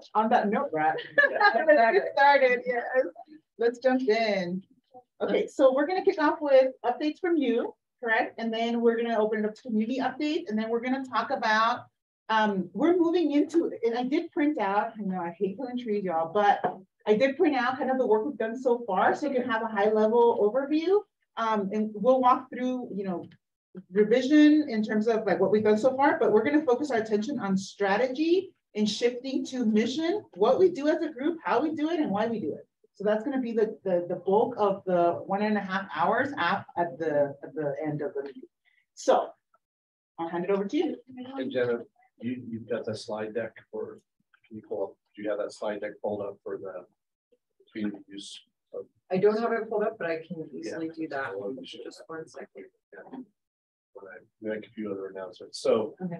So on that note, Brad, let's get started. Yes, let's jump in. Okay, so we're going to kick off with updates from you, correct? And then we're going to open it up to community updates, and then we're going to talk about. We're moving into, and I did print out. I know I hate killing trees, y'all, but I did print out kind of the work we've done so far, so you can have a high-level overview. And we'll walk through, revision in terms of like what we've done so far, but we're going to focus our attention on strategy and shifting to mission, what we do as a group, how we do it, and why we do it. So that's going to be the bulk of the 1.5 hours at the end of the meeting. So I'll hand it over to you. Hey, Jenna, you've got the slide deck for, can you pull up, do you have that slide deck pulled up for the community use? I don't have it pulled up, but I can easily do that. Well, just 1 second. Yeah. When I make a few other announcements. So okay.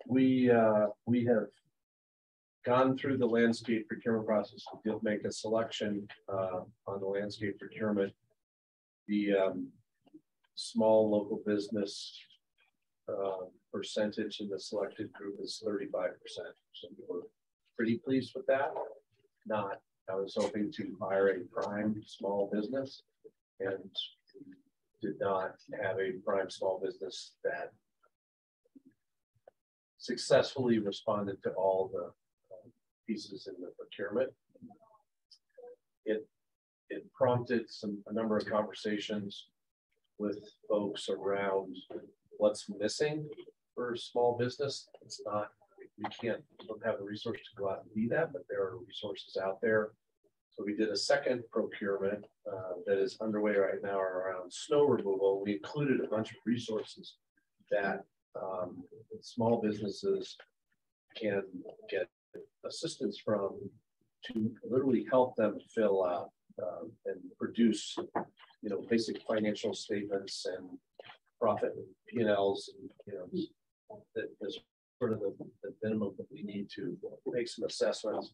We have gone through the landscape procurement process. We did make a selection on the landscape procurement. The small local business percentage in the selected group is 35%. So we were pretty pleased with that. I was hoping to hire a prime small business, and did not have a prime small business that successfully responded to all the pieces in the procurement. It prompted a number of conversations with folks around what's missing for small business. It's not, we don't have the resources to go out and do that, but there are resources out there. So we did a second procurement that is underway right now around snow removal. We included a bunch of resources that small businesses can get assistance from to literally help them fill out and produce, basic financial statements and profit P&Ls, and that's sort of the minimum that we need to make some assessments.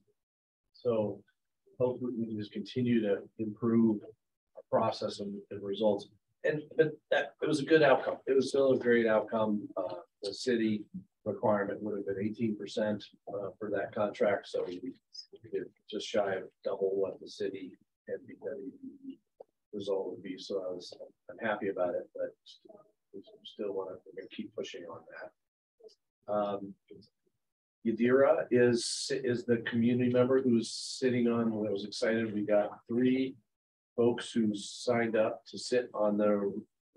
So hopefully we can just continue to improve our process and results. But it was a good outcome. It was still a great outcome. The city requirement would have been 18% for that contract. So we did just shy of double what the city had the result would be. So I'm happy about it, but we still want to keep pushing on that. Yadira is the community member who's sitting on. I was excited. We got 3 folks who signed up to sit on the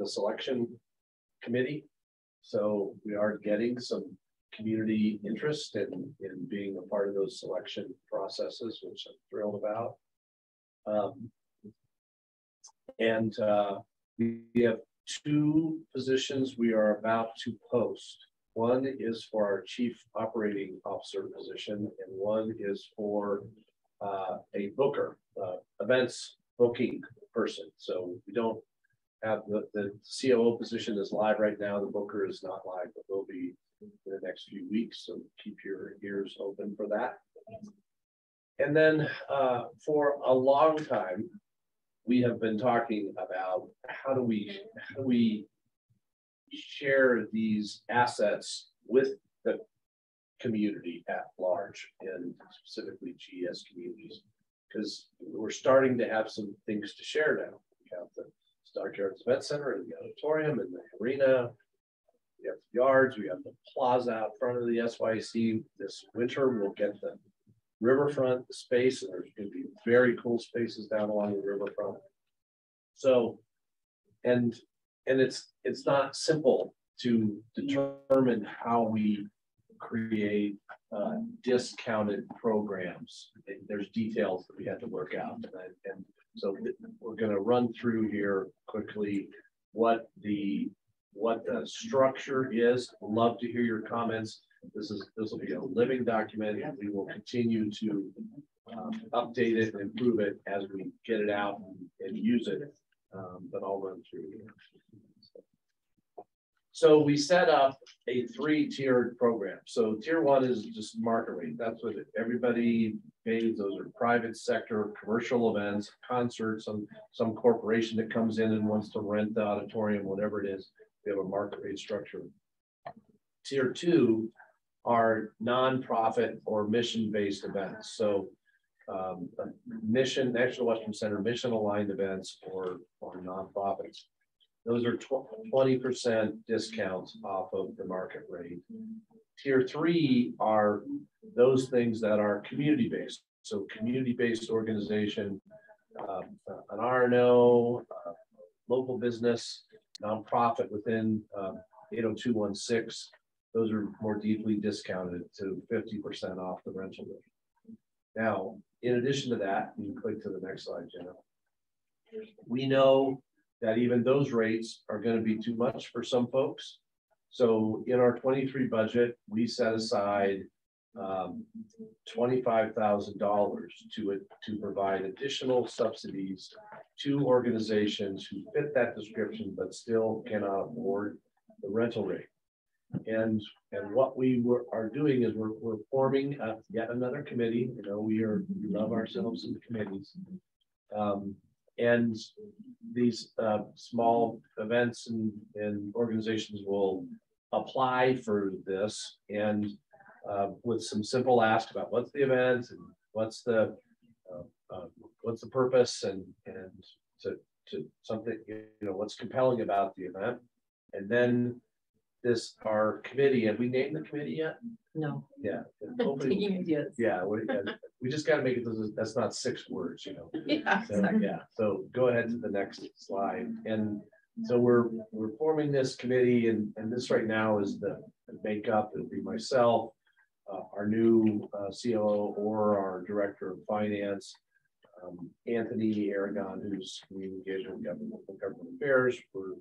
selection committee. So we are getting some community interest in being a part of those selection processes, which I'm thrilled about. We have 2 positions we are about to post. One is for our chief operating officer position, and one is for a booker, events booking person. So we don't have the COO position is live right now. The booker is not live, but will be in the next few weeks. So keep your ears open for that. And then for a long time, we have been talking about how do we share these assets with the community at large, and specifically GES communities, because we're starting to have some things to share now. We have the Stockyards Event Center and the auditorium and the arena. We have the yards. We have the plaza out front of the SYC. This winter, we'll get the riverfront space, and there's going to be very cool spaces down along the riverfront. So, and it's not simple to determine how we create discounted programs. There's details that we have to work out, and so we're going to run through here quickly what the structure is. Love to hear your comments. This will be a living document, and we will continue to update it and improve it as we get it out and use it. But I'll run through here. So we set up a 3-tiered program. So tier 1 is just market rate. That's what everybody pays. Those are private sector, commercial events, concerts, some corporation that comes in and wants to rent the auditorium, whatever it is. We have a market rate structure. Tier 2 are nonprofit or mission-based events. So mission, National Western Center mission aligned events or nonprofits. Those are 20% discounts off of the market rate. Tier 3 are those things that are community-based. So community-based organization, an RNO, local business, nonprofit within 80216. Those are more deeply discounted to 50% off the rental rate. Now, in addition to that, you can click to the next slide, Jenna. We know that even those rates are going to be too much for some folks. So in our 23 budget, we set aside $25,000 to provide additional subsidies to organizations who fit that description, but still cannot afford the rental rate. And what we are doing is we're forming yet another committee. You know, we love ourselves in the committees. And these small events and organizations will apply for this, and with some simple ask about what's the event and what's the purpose, and to something, you know, what's compelling about the event. And then our committee, have we named the committee yet? No. Yeah. Taking ideas. Yeah, we just got to make it, that's not 6 words, you know. Yeah, So, exactly. yeah, so go ahead to the next slide. And so we're forming this committee, and this right now is the makeup. It'll be myself, our new COO or our director of finance, Anthony Aragon, who's communication and government affairs. We're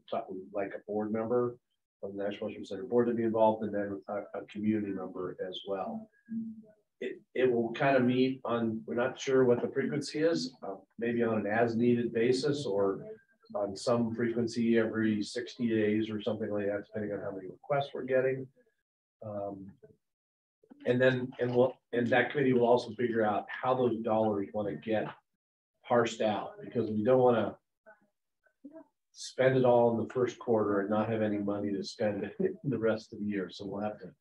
like a board member from the National Western Center board to be involved, and then a community member as well. It will kind of meet on, we're not sure what the frequency is, maybe on an as needed basis or on some frequency every 60 days or something like that, depending on how many requests we're getting. And that committee will also figure out how those dollars want to get parsed out, because we don't want to spend it all in the first quarter and not have any money to spend it the rest of the year. So we'll have to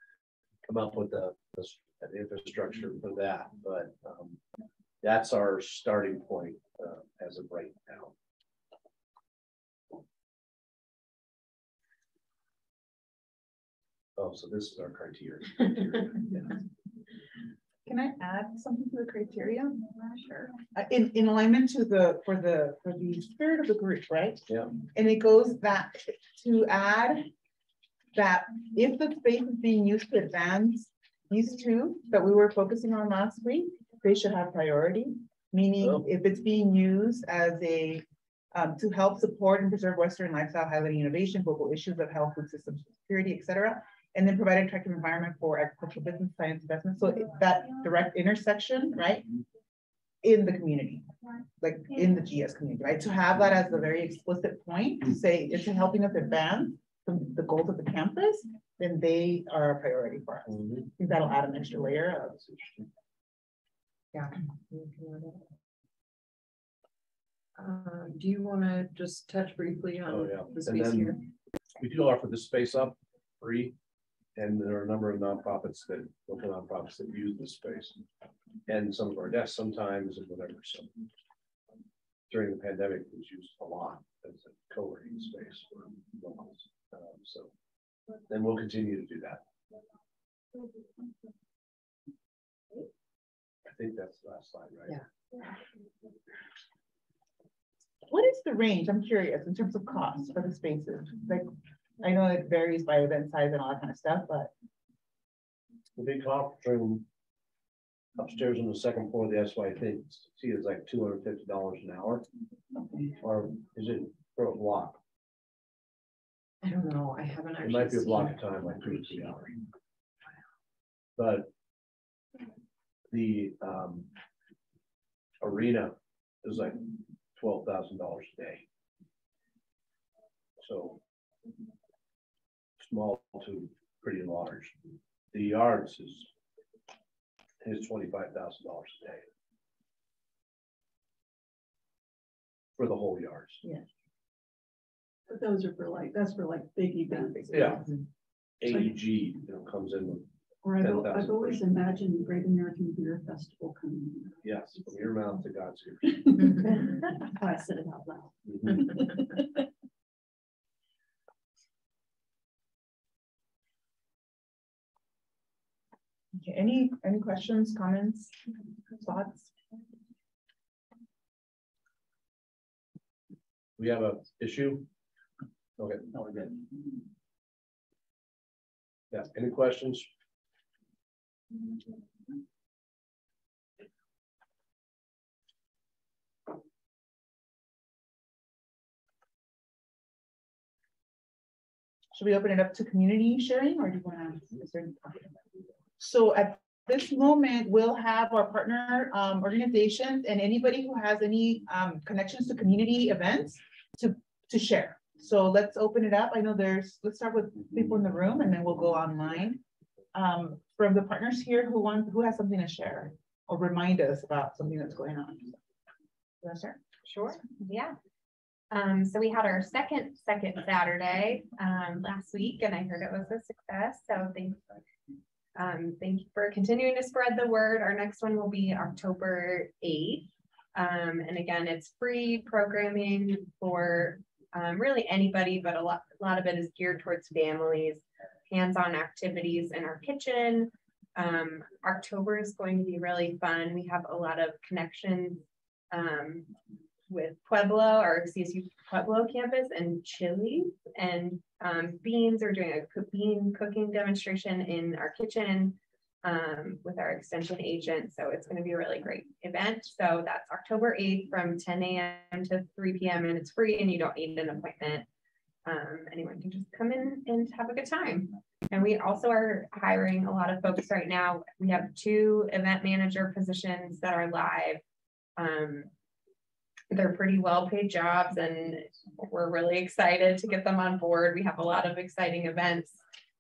come up with an infrastructure for that. But that's our starting point as of right now. Oh, so this is our criteria. Yeah. Can I add something to the criteria? Sure. In alignment to for the spirit of the group, right? Yeah. And it goes back to add that if the space is being used to advance these two that we were focusing on last week, they should have priority. Meaning, if it's being used as a to help support and preserve Western lifestyle, highlighting innovation, global issues of health, food systems, security, etc., and then provide an attractive environment for agricultural business, science, investment. So that direct intersection, right, in the community, like in the GS community, right? To have that as a very explicit point to say it's helping us advance the goals of the campus, then they are a priority for us. I think that'll add an extra layer of. Yeah. Do you want to just touch briefly on the space here? We do offer this space up free. And there are a number of nonprofits local nonprofits that use this space, and some of our desks sometimes and whatever. So during the pandemic, it was used a lot as a co-working space for locals. So then we'll continue to do that. I think that's the last slide, right? Yeah. What is the range? I'm curious in terms of cost for the spaces. Like, I know it varies by event size and all that kind of stuff, but the big conference room upstairs on the second floor of the SYT is like $250 an hour. Or is it for a block? I don't know. I haven't actually. It might be a block of time, like 2 or 3 hours. But the arena is like $12,000 a day. So small to pretty large. The yards is $25,000 a day for the whole yards. Yeah. But those are for that's for big events. Yeah. AEG, comes in with Or I've always imagined the Great American Beer Festival coming. Yes, from your mouth to God's ears. I said it out loud. Mhm. Okay, any questions, comments, thoughts? We have a issue? Okay. No, we're good. Yeah, any questions? Should we open it up to community sharing, or do you want to? So at this moment, we'll have our partner organizations and anybody who has any connections to community events to share. So let's open it up. I know let's start with people in the room and then we'll go online. From the partners here, who has something to share or remind us about something that's going on? You want to start? Sure, yeah. So we had our second Saturday last week, and I heard it was a success. So thank you for continuing to spread the word. Our next one will be October 8th. And again, it's free programming for really anybody, but a lot of it is geared towards families, hands-on activities in our kitchen. October is going to be really fun. We have a lot of connections with Pueblo, our CSU Pueblo campus, and Chili and beans. We're doing a bean cooking demonstration in our kitchen with our extension agent. So it's going to be a really great event. So that's October 8th from 10 a.m. to 3 p.m. and it's free and you don't need an appointment. Anyone can just come in and have a good time. And we also are hiring a lot of folks right now. We have 2 event manager positions that are live. They're pretty well paid jobs and we're really excited to get them on board. We have a lot of exciting events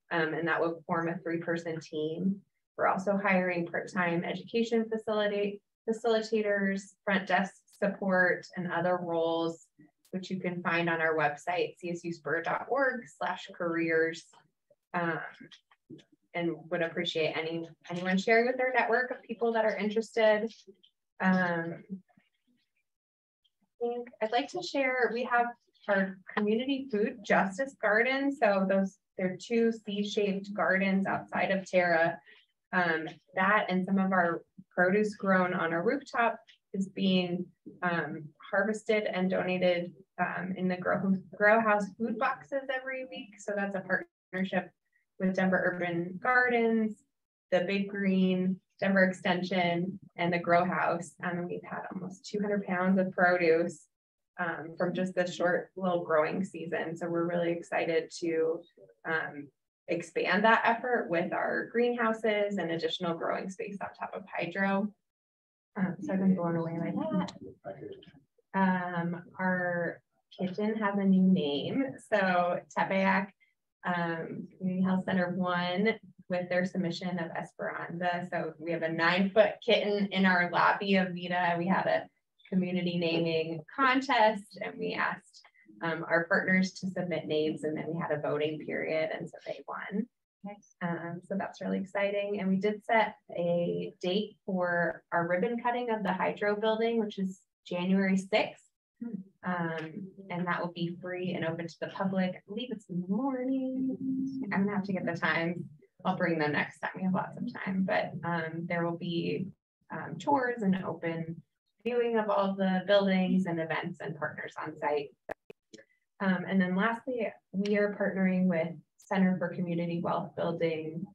and that will form a 3-person team. We're also hiring part-time education facilitators, front desk support, and other roles, which you can find on our website, csuspur.org/careers. And would appreciate anyone sharing with their network of people that are interested. I'd like to share, we have our community food justice garden. So they're 2 seed-shaped gardens outside of Terra. That and some of our produce grown on our rooftop is being harvested and donated in the grow house food boxes every week. So that's a partnership with Denver Urban Gardens, the Big Green, Denver Extension, and the grow house. And we've had almost 200 pounds of produce from just this short little growing season. So we're really excited to expand that effort with our greenhouses and additional growing space on top of hydro. So I've been blown away by that. Our kitchen has a new name. So Tepeyac Community Health Center 1 with their submission of Esperanza. So we have a 9-foot kitten in our lobby of Vita. We had a community naming contest and we asked our partners to submit names and then we had a voting period and so they won. Nice. So that's really exciting. And we did set a date for our ribbon cutting of the hydro building, which is January 6th. And that will be free and open to the public. I believe it's in the morning. I'm gonna have to get the time. I'll bring them next time. We have lots of time, but there will be tours and open viewing of all the buildings and events and partners on site. And then lastly, we are partnering with Center for Community Wealth Building,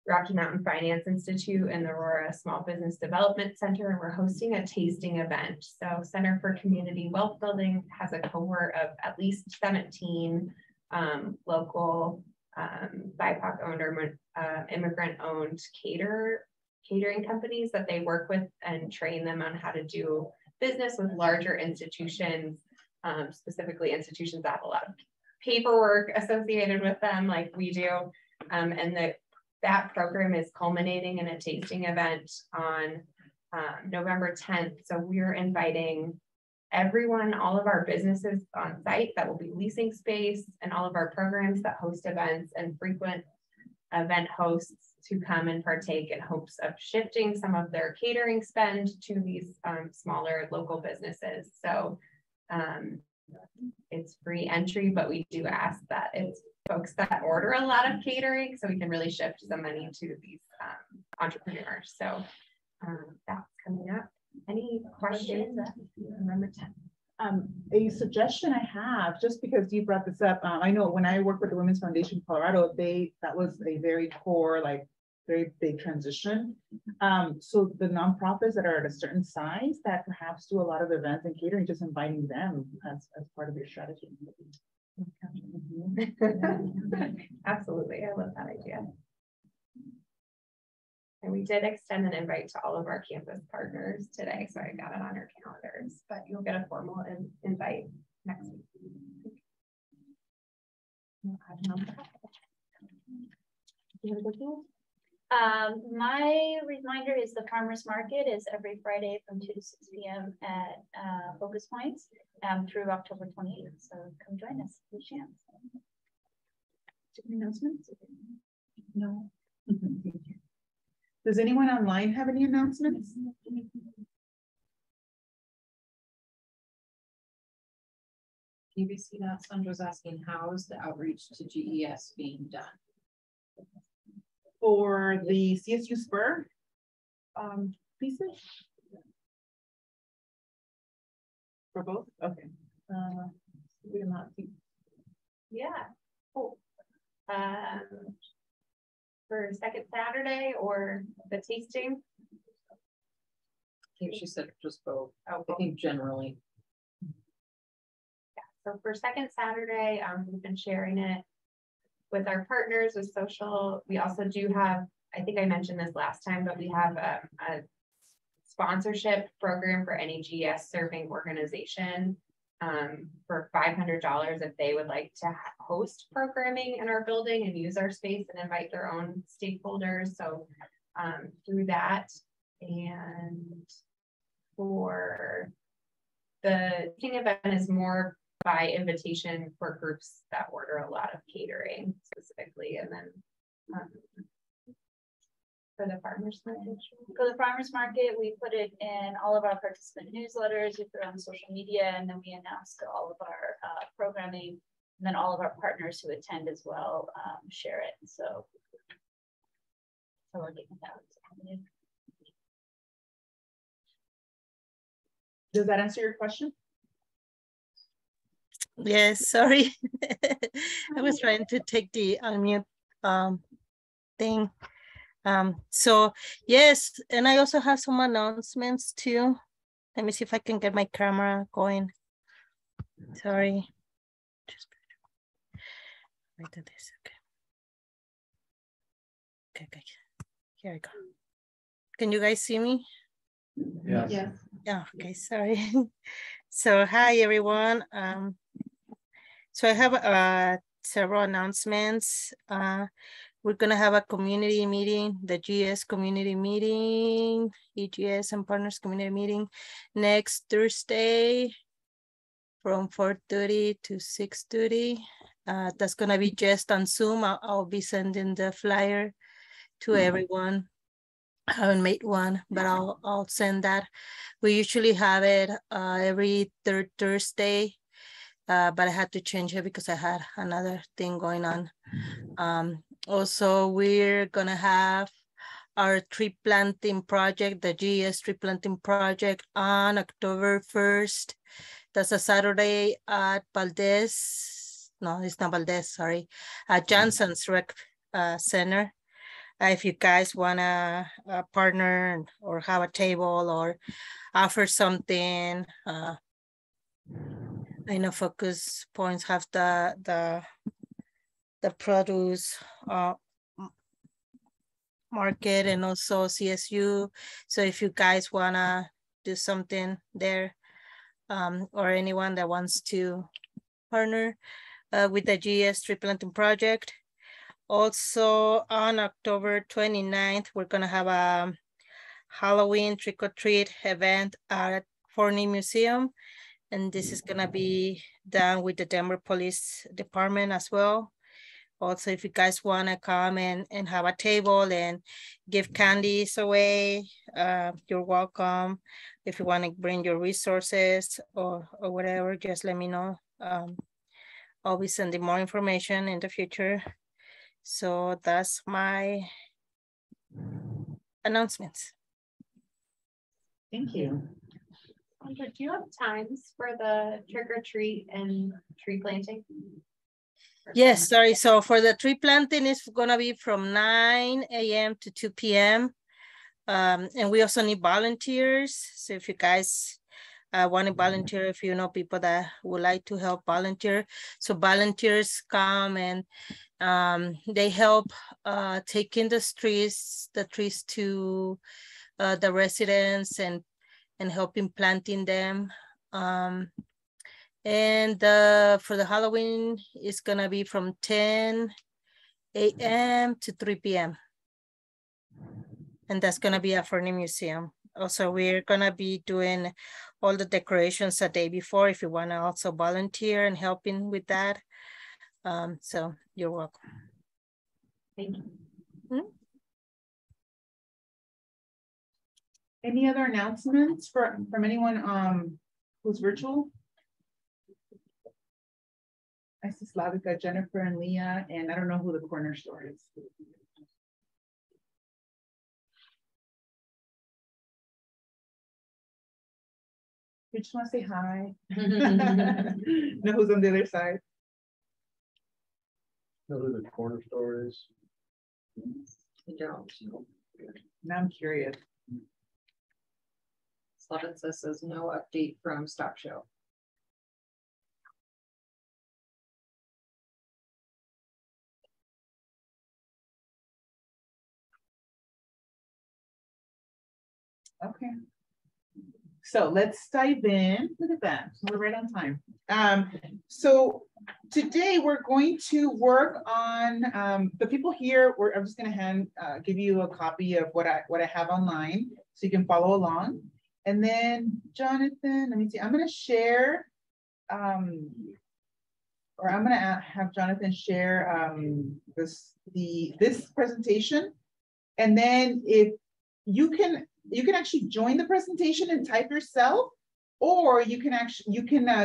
Rocky Mountain Finance Institute, and the Aurora Small Business Development Center, and we're hosting a tasting event. So Center for Community Wealth Building has a cohort of at least 17 local BIPOC owned or immigrant owned catering companies that they work with and train them on how to do business with larger institutions, specifically institutions that have a lot of paperwork associated with them like we do. And that program is culminating in a tasting event on November 10th. So we're inviting everyone, all of our businesses on site that will be leasing space and all of our programs that host events and frequent event hosts to come and partake in hopes of shifting some of their catering spend to these smaller local businesses. So it's free entry, but we do ask that it's folks that order a lot of catering so we can really shift some money to these entrepreneurs. So that's coming up. Any questions? Number 10. A suggestion I have, just because you brought this up, I know when I worked with the Women's Foundation Colorado, that was a very core, like very big transition. So the nonprofits that are at a certain size that perhaps do a lot of events and catering, just inviting them as part of your strategy. Absolutely, I love that idea. And we did extend an invite to all of our campus partners today, so I got it on your calendars, but you'll get a formal invite next week. My reminder is the farmers market is every Friday from 2 to 6 p.m. at Focus Points through October 28th. So come join us. Chance. Announcements? No. Does anyone online have any announcements? PBC Sound was asking how is the outreach to GES being done? For the CSU Spur pieces? For both? Okay. We do not see. Yeah. Cool. For second Saturday or the tasting? I think she said just both. I think generally. Yeah. So for second Saturday, we've been sharing it with our partners with social. We also do have, I think I mentioned this last time, but we have a sponsorship program for any GES serving organization for $500 if they would like to host programming in our building and use our space and invite their own stakeholders. So through that, and for the teaching event is more by invitation for groups that order a lot of catering specifically, and then for the farmers market. For the farmers market, we put it in all of our participant newsletters, we put it on social media, and then we announced to all of our programming, and then all of our partners who attend as well share it. So we're getting that. Does that answer your question? Yes, sorry. I was trying to take the unmute thing. So yes, and I also have some announcements too. Let me see if I can get my camera going. Sorry. Just wait to this. Okay. Here I go. Can you guys see me? Yes. Yes. Yeah, okay, sorry. So hi everyone. So I have several announcements. We're gonna have a community meeting, the GS community meeting, EGS and partners community meeting next Thursday from 4:30 to 6:30. That's gonna be just on Zoom. I'll be sending the flyer to everyone. I haven't made one, but I'll send that. We usually have it every third Thursday, but I had to change it because I had another thing going on. Also, we're gonna have our tree planting project, the GES tree planting project on October 1st. That's a Saturday at Valdez. No, it's not Valdez, sorry. At Johnson's Rec Center. If you guys wanna partner or have a table or offer something, I know Focus Points have the produce market and also CSU. So if you guys wanna do something there, or anyone that wants to partner with the GES tree planting project. Also on October 29th, we're gonna have a Halloween trick-or-treat event at Forney Museum. And this is gonna be done with the Denver Police Department as well. Also, if you guys want to come and have a table and give candies away, you're welcome. If you want to bring your resources or whatever, just let me know. I'll be sending more information in the future. So that's my announcements. Thank you. Do you have times for the trick or treat and tree planting? Yes, sorry. So for the tree planting, it's gonna be from 9 a.m. to 2 p.m. And we also need volunteers. So if you guys want to volunteer, if you know people that would like to help volunteer. So volunteers come and they help taking the trees to the residents and helping planting them. And for the Halloween, it's gonna be from 10 a.m. to 3 p.m. And that's gonna be at Fernie Museum. Also, we're gonna be doing all the decorations the day before if you wanna also volunteer and helping with that. So you're welcome. Thank you. Any other announcements from anyone who's virtual? I see Slavica, Jennifer, and Leah, and I don't know who the corner store is. You just want to say hi. Know who's on the other side? Know who the corner store is? I don't. Now I'm curious. Slavica says no update from Stop Show. Okay. So let's dive in. Look at that. We're right on time. So today we're going to work on the people here. I'm just going to give you a copy of what I have online so you can follow along. And then Jonathan, let me see. I'm going to share, or I'm going to have Jonathan share this presentation. And then if you can actually join the presentation and type yourself, or you can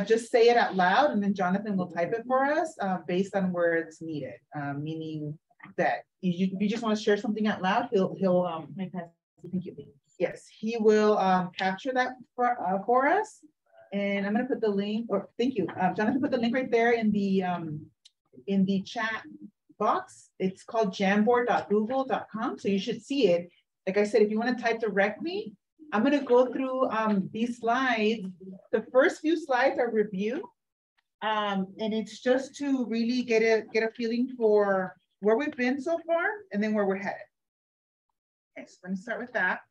just say it out loud and then Jonathan will type it for us based on where it's needed. Meaning that if you just want to share something out loud, he'll thank you. Yes, he will capture that for us. And I'm going to put the link, or thank you, Jonathan, put the link right there in the chat box. It's called jamboard.google.com, so you should see it. Like I said, if you want to type directly, I'm going to go through these slides. The first few slides are review, and it's just to really get a feeling for where we've been so far and then where we're headed. Okay, so let me start with that.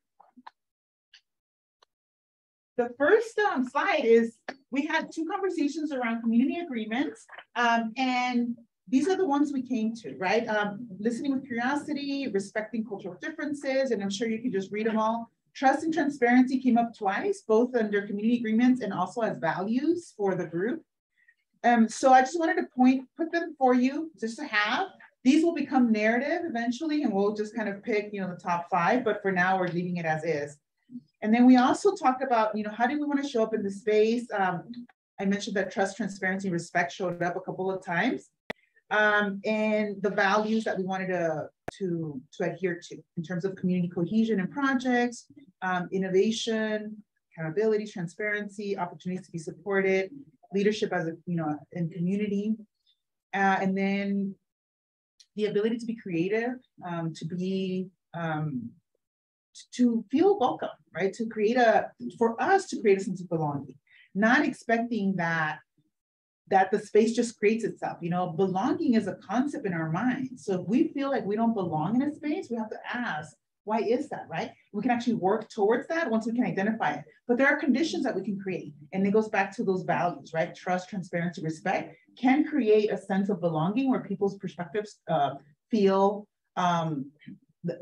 The first slide is we had 2 conversations around community agreements, and these are the ones we came to, right? Listening with curiosity, respecting cultural differences, and I'm sure you can just read them all. Trust and transparency came up twice, both under community agreements and also as values for the group. So I just wanted to put them for you just to have. These will become narrative eventually, and we'll just kind of pick, the top 5, but for now we're leaving it as is. And then we also talked about, how do we want to show up in the space? I mentioned that trust, transparency, respect showed up a couple of times. And the values that we wanted to adhere to in terms of community cohesion and projects, innovation, accountability, transparency, opportunities to be supported, leadership as in community, and then the ability to be creative, to feel welcome, right? For us to create a sense of belonging, not expecting that the space just creates itself. Belonging is a concept in our minds. So if we feel like we don't belong in a space, we have to ask, why is that, right? We can actually work towards that once we can identify it. But there are conditions that we can create. And it goes back to those values, right? Trust, transparency, respect can create a sense of belonging where people's perspectives feel that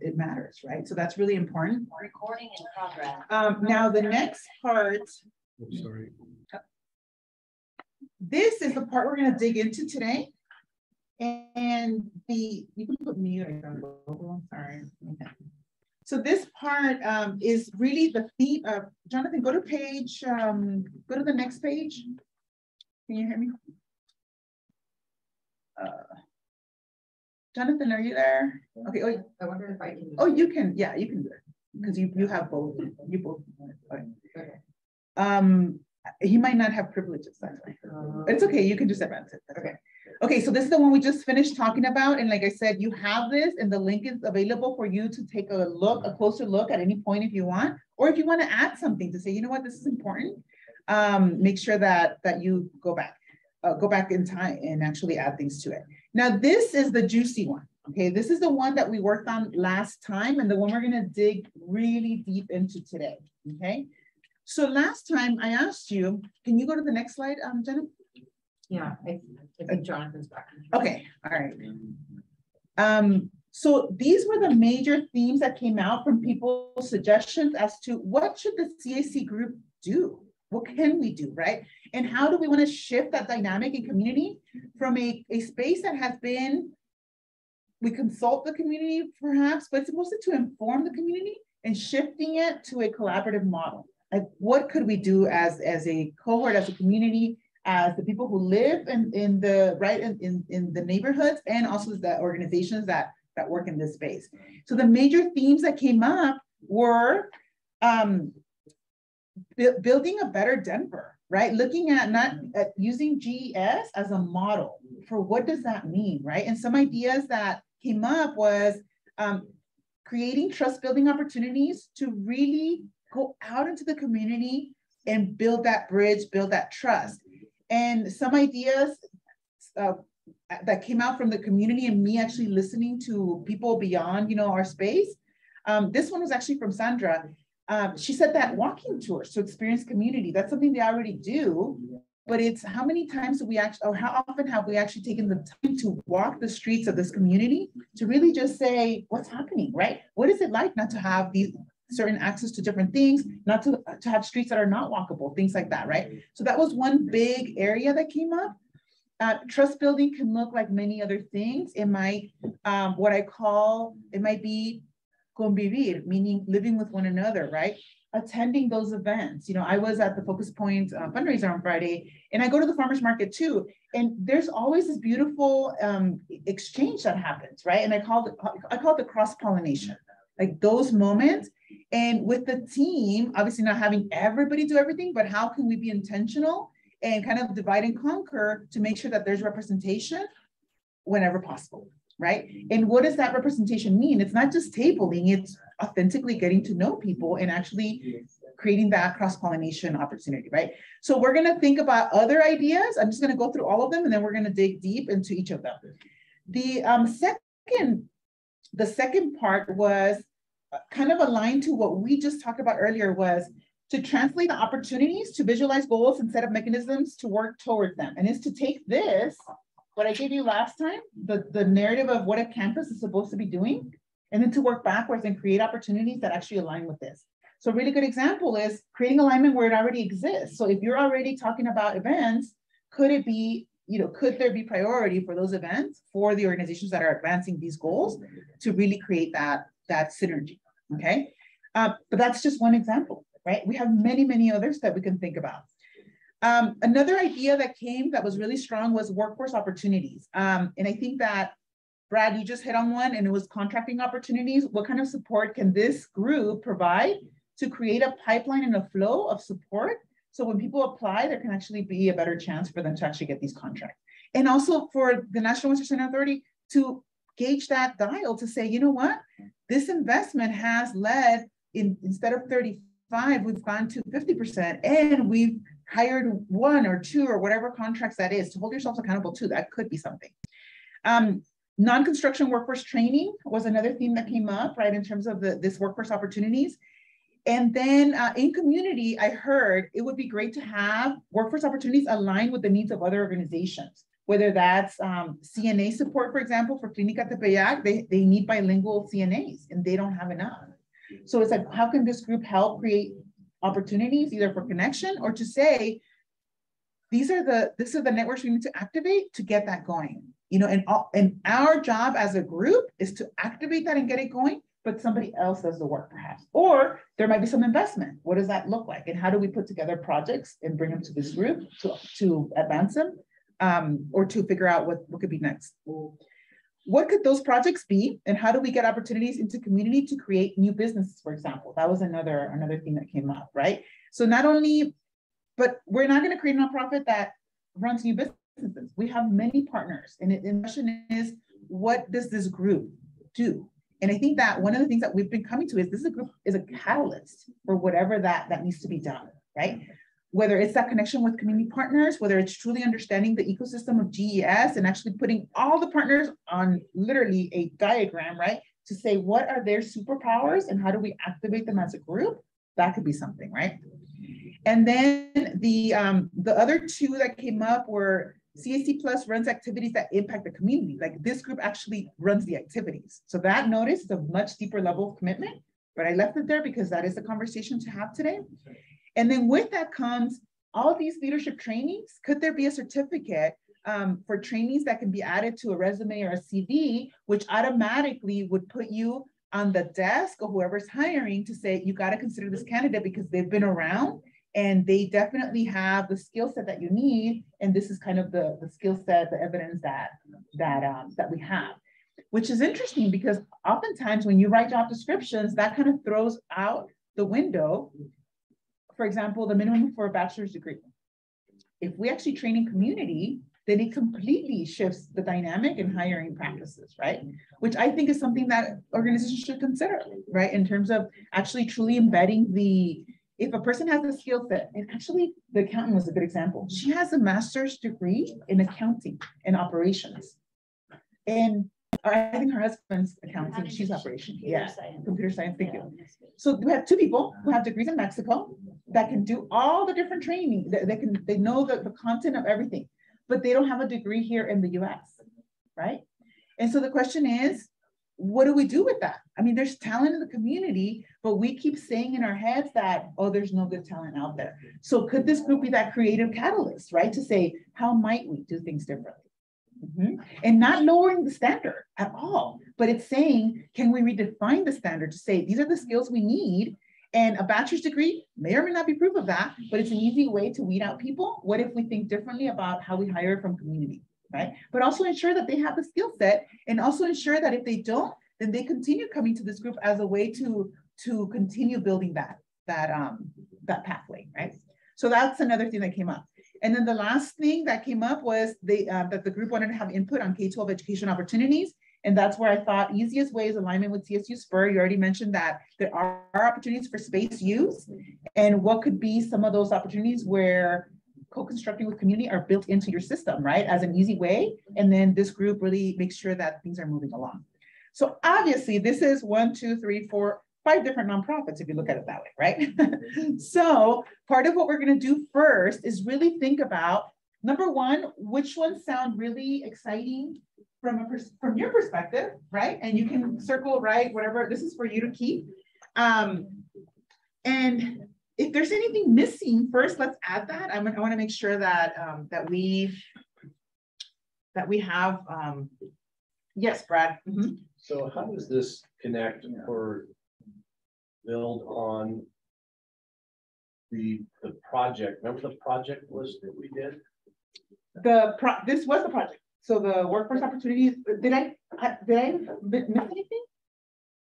it matters, right? So that's really important. Recording in progress. Now the next part. I'm sorry. This is the part we're going to dig into today. And you can put me on the logo, I'm sorry. Okay. So this part is really the theme of, Jonathan, go to page, go to the next page. Can you hear me? Jonathan, are you there? Okay. Oh, I wonder if I can. oh, you can, yeah, you can do it because you have both. You both. Okay. He might not have privileges that way. It's okay, you can just advance it. Okay. Okay, so this is the one we just finished talking about. And like I said, you have this and the link is available for you to take a look, a closer look at any point if you want, or if you want to add something to say, you know what, this is important. Make sure that you go back in time and actually add things to it. Now, this is the juicy one. Okay, this is the one that we worked on last time and the one we're going to dig really deep into today. Okay. So last time I asked you, can you go to the next slide, Jenna? Yeah, I think Jonathan's back. Okay, all right. So these were the major themes that came out from people's suggestions as to what should the CAC group do? What can we do, right? And how do we want to shift that dynamic in community from a space that has been, we consult the community perhaps, but it's mostly to inform the community and shifting it to a collaborative model. Like what could we do as a cohort, as a community, as the people who live in the neighborhoods, and also the organizations that work in this space. So the major themes that came up were building a better Denver, right? Looking at using GES as a model for what does that mean, right? And some ideas that came up was creating trust building opportunities to really go out into the community and build that bridge, build that trust. And some ideas that came out from the community and me actually listening to people beyond, you know, our space. This one was actually from Sandra. She said that walking tours to experience community, that's something they already do, but it's how many times do we actually, or how often have we actually taken the time to walk the streets of this community to really just say, what's happening, right? What is it like not to have these certain access to different things, not to have streets that are not walkable, things like that, right? So that was one big area that came up. Trust building can look like many other things. It might, it might be convivir, meaning living with one another, right? Attending those events. You know, I was at the Focus Point fundraiser on Friday, and I go to the farmer's market too. And there's always this beautiful exchange that happens, right? And I call it the cross-pollination, like those moments. And with the team, obviously not having everybody do everything, but how can we be intentional and kind of divide and conquer to make sure that there's representation whenever possible, right? And what does that representation mean? It's not just tabling, it's authentically getting to know people and actually creating that cross-pollination opportunity, right? So we're gonna think about other ideas. I'm just gonna go through all of them and then we're gonna dig deep into each of them. The second part was kind of aligned to what we just talked about earlier, was to translate the opportunities to visualize goals and set up mechanisms to work towards them. And is to take this, what I gave you last time, the narrative of what a campus is supposed to be doing, and then to work backwards and create opportunities that actually align with this. So a really good example is creating alignment where it already exists. So if you're already talking about events, could it be, you know, could there be priority for those events for the organizations that are advancing these goals to really create that synergy, okay? But that's just one example, right? We have many, many others that we can think about. Another idea that came that was really strong was workforce opportunities. And I think that, Brad, you just hit on one, and it was contracting opportunities. What kind of support can this group provide to create a pipeline and a flow of support? So when people apply, there can actually be a better chance for them to actually get these contracts. And also for the National Western Center Authority to gauge that dial to say, you know what, this investment has led instead of 35, we've gone to 50%, and we've hired 1 or 2 or whatever contracts that is, to hold yourselves accountable to. That could be something. Non-construction workforce training was another theme that came up, right, in terms of this workforce opportunities. And then in community, I heard it would be great to have workforce opportunities aligned with the needs of other organizations, whether that's CNA support, for example, for Clínica Tepeyac, they need bilingual CNAs and they don't have enough. So it's like, how can this group help create opportunities either for connection or to say, these are the networks we need to activate to get that going. you know, and our job as a group is to activate that and get it going, but somebody else does the work perhaps. Or there might be some investment. What does that look like? And how do we put together projects and bring them to this group to advance them, or to figure out what could be next? What could those projects be? And how do we get opportunities into community to create new businesses, for example? That was another thing that came up, right? So not only, but we're not going to create a nonprofit that runs new businesses. We have many partners, and the question is, what does this group do? And I think that one of the things that we've been coming to is this group is a catalyst for whatever that needs to be done, right? Whether it's that connection with community partners, whether it's truly understanding the ecosystem of GES and actually putting all the partners on literally a diagram, right? To say, what are their superpowers and how do we activate them as a group? That could be something, right? And then the other two that came up were CAC Plus runs activities that impact the community. Like this group actually runs the activities. So that notice is a much deeper level of commitment, but I left it there because that is the conversation to have today. And then with that comes all these leadership trainings. Could there be a certificate for trainings that can be added to a resume or a CV, which automatically would put you on the desk of whoever's hiring to say, you got to consider this candidate because they've been around and they definitely have the skill set that you need. And this is kind of the skill set, the evidence that we have, which is interesting because oftentimes when you write job descriptions, that kind of throws out the window. For example, the minimum for a bachelor's degree. If we actually train in community, then it completely shifts the dynamic in hiring practices, right? Which I think is something that organizations should consider, right? In terms of actually truly embedding if a person has a skill set, and actually the accountant was a good example. She has a master's degree in accounting and operations. And I think her husband's accounting, she's operation. Yeah, computer science, thank you. So we have two people who have degrees in Mexico that can do all the different training. They know the content of everything, but they don't have a degree here in the US, right? And so the question is, what do we do with that? I mean, there's talent in the community, but we keep saying in our heads that, oh, there's no good talent out there. So could this group be that creative catalyst, right? To say, how might we do things differently? And not lowering the standard at all, but it's saying, can we redefine the standard to say, these are the skills we need, and a bachelor's degree may or may not be proof of that, but it's an easy way to weed out people. What if we think differently about how we hire from community, right? But also ensure that they have the skill set, and also ensure that if they don't, then they continue coming to this group as a way to continue building that pathway, right? So that's another thing that came up. And then the last thing that came up was that the group wanted to have input on K-12 education opportunities. And that's where I thought easiest way is alignment with CSU Spur. You already mentioned that there are opportunities for space use, and what could be some of those opportunities where co-constructing with community are built into your system, right? As an easy way. And then this group really makes sure that things are moving along. So obviously this is 1, 2, 3, 4, 5 different nonprofits, if you look at it that way, right? So part of what we're going to do first is really think about, number one, which ones sound really exciting from your perspective, right? And you can circle, right, whatever, this is for you to keep. And if there's anything missing, first, let's add that. I want to make sure that that we have, yes, Brad. Mm-hmm. So how does this connect or build on the project? Remember the project list that we did? This was the project. So the workforce opportunities, did I miss anything?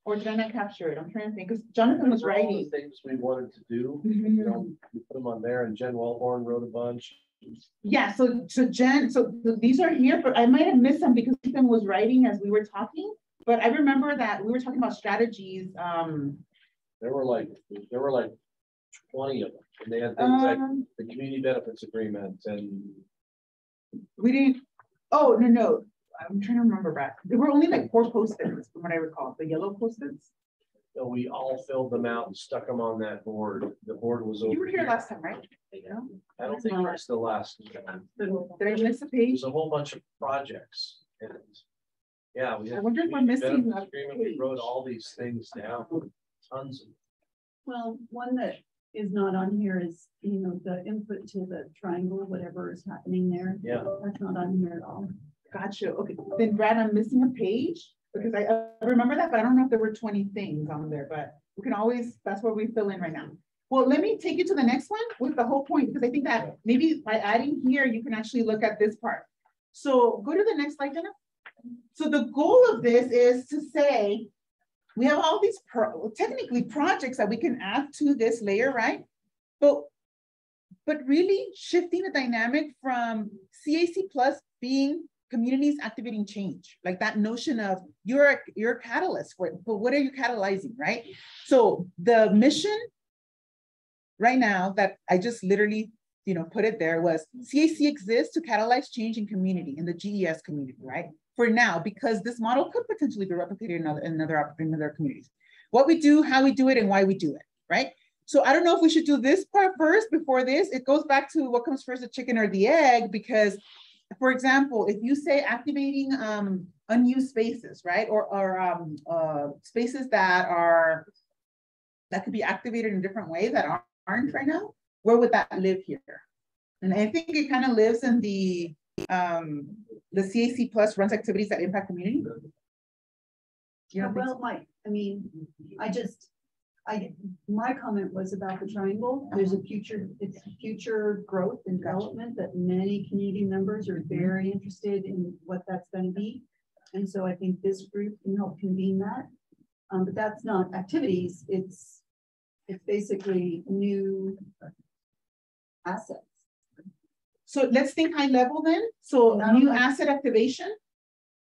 Or did I not capture it? I'm trying to think, because Jonathan was writing. The things we wanted to do, you know, we put them on there, and Jen Wellborn wrote a bunch. Yeah, so Jen, so these are here, but I might have missed some because Ethan was writing as we were talking. But I remember that we were talking about strategies. There were like 20 of them, and they had things like the community benefits agreement, and we didn't. Oh no, I'm trying to remember back. There were only like 4 post-its from what I recall. The yellow post-its. So we all filled them out and stuck them on that board. The board was over. You were here last time, right? Yeah. I don't think it's the last time. Did I miss a page? There's a whole bunch of projects, and yeah, we had. I wonder if we're missing that agreement. We wrote all these things down. Tons of. Well, one that is not on here is, the input to the triangle, whatever is happening there. Yeah. That's not on here at all. Gotcha. Okay, then Brad, I'm missing a page because I remember that, but I don't know if there were 20 things on there, but we can always, that's where we fill in right now. Well, let me take you to the next one with the whole point, because I think that maybe by adding here, you can actually look at this part. So go to the next slide, Jenna. So the goal of this is to say, we have all these technically projects that we can add to this layer, right? But really shifting the dynamic from CAC plus being communities activating change, like that notion of you're a catalyst for it, but what are you catalyzing, right? So the mission right now that I just literally, put it there was CAC exists to catalyze change in community, in the GES community, right? For now, because this model could potentially be replicated in other communities. What we do, how we do it, and why we do it, right? So I don't know if we should do this part first before this. It goes back to what comes first, the chicken or the egg, because for example, if you say activating unused spaces, right? Or spaces that could be activated in a different way that aren't right now, where would that live here? And I think it kind of lives in the CAC plus runs activities that impact community. Well, my comment was about the triangle. There's it's future growth and development that many community members are very interested in what that's going to be. And so I think this group can help convene that. But that's not activities, it's basically new assets. So let's think high level then. So new asset activation,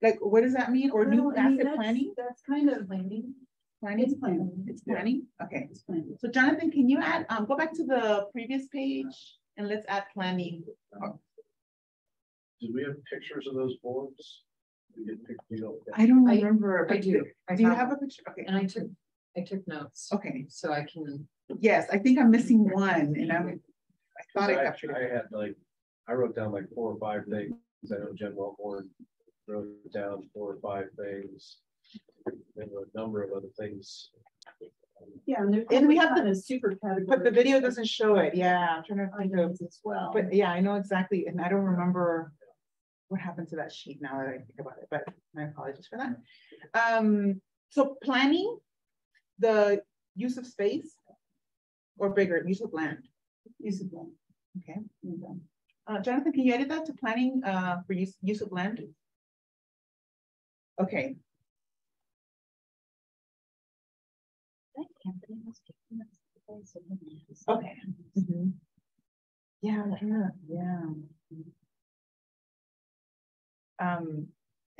like what does that mean? Or new asset planning? That's kind of planning. Planning? It's planning. It's planning? Okay. It's planning. So Jonathan, can you add, go back to the previous page and let's add planning. Did we have pictures of those boards? I don't remember. I do. Do you have a picture? Okay. And I took notes. Okay. So I can. Yes, I think I'm missing one, and I thought I captured it. I wrote down like 4 or 5 things. I know Jen Wellborn wrote down 4 or 5 things. There were a number of other things. Yeah, and we have the super category, but the video doesn't show it. Yeah, I'm trying to think of as well. But yeah, I know exactly, and I don't remember what happened to that sheet now that I think about it. But my apologies for that. So planning the use of space, or bigger use of land. Use of land. Okay. Jonathan, can you edit that to planning for use of land? Okay. Okay. Mm-hmm. Yeah.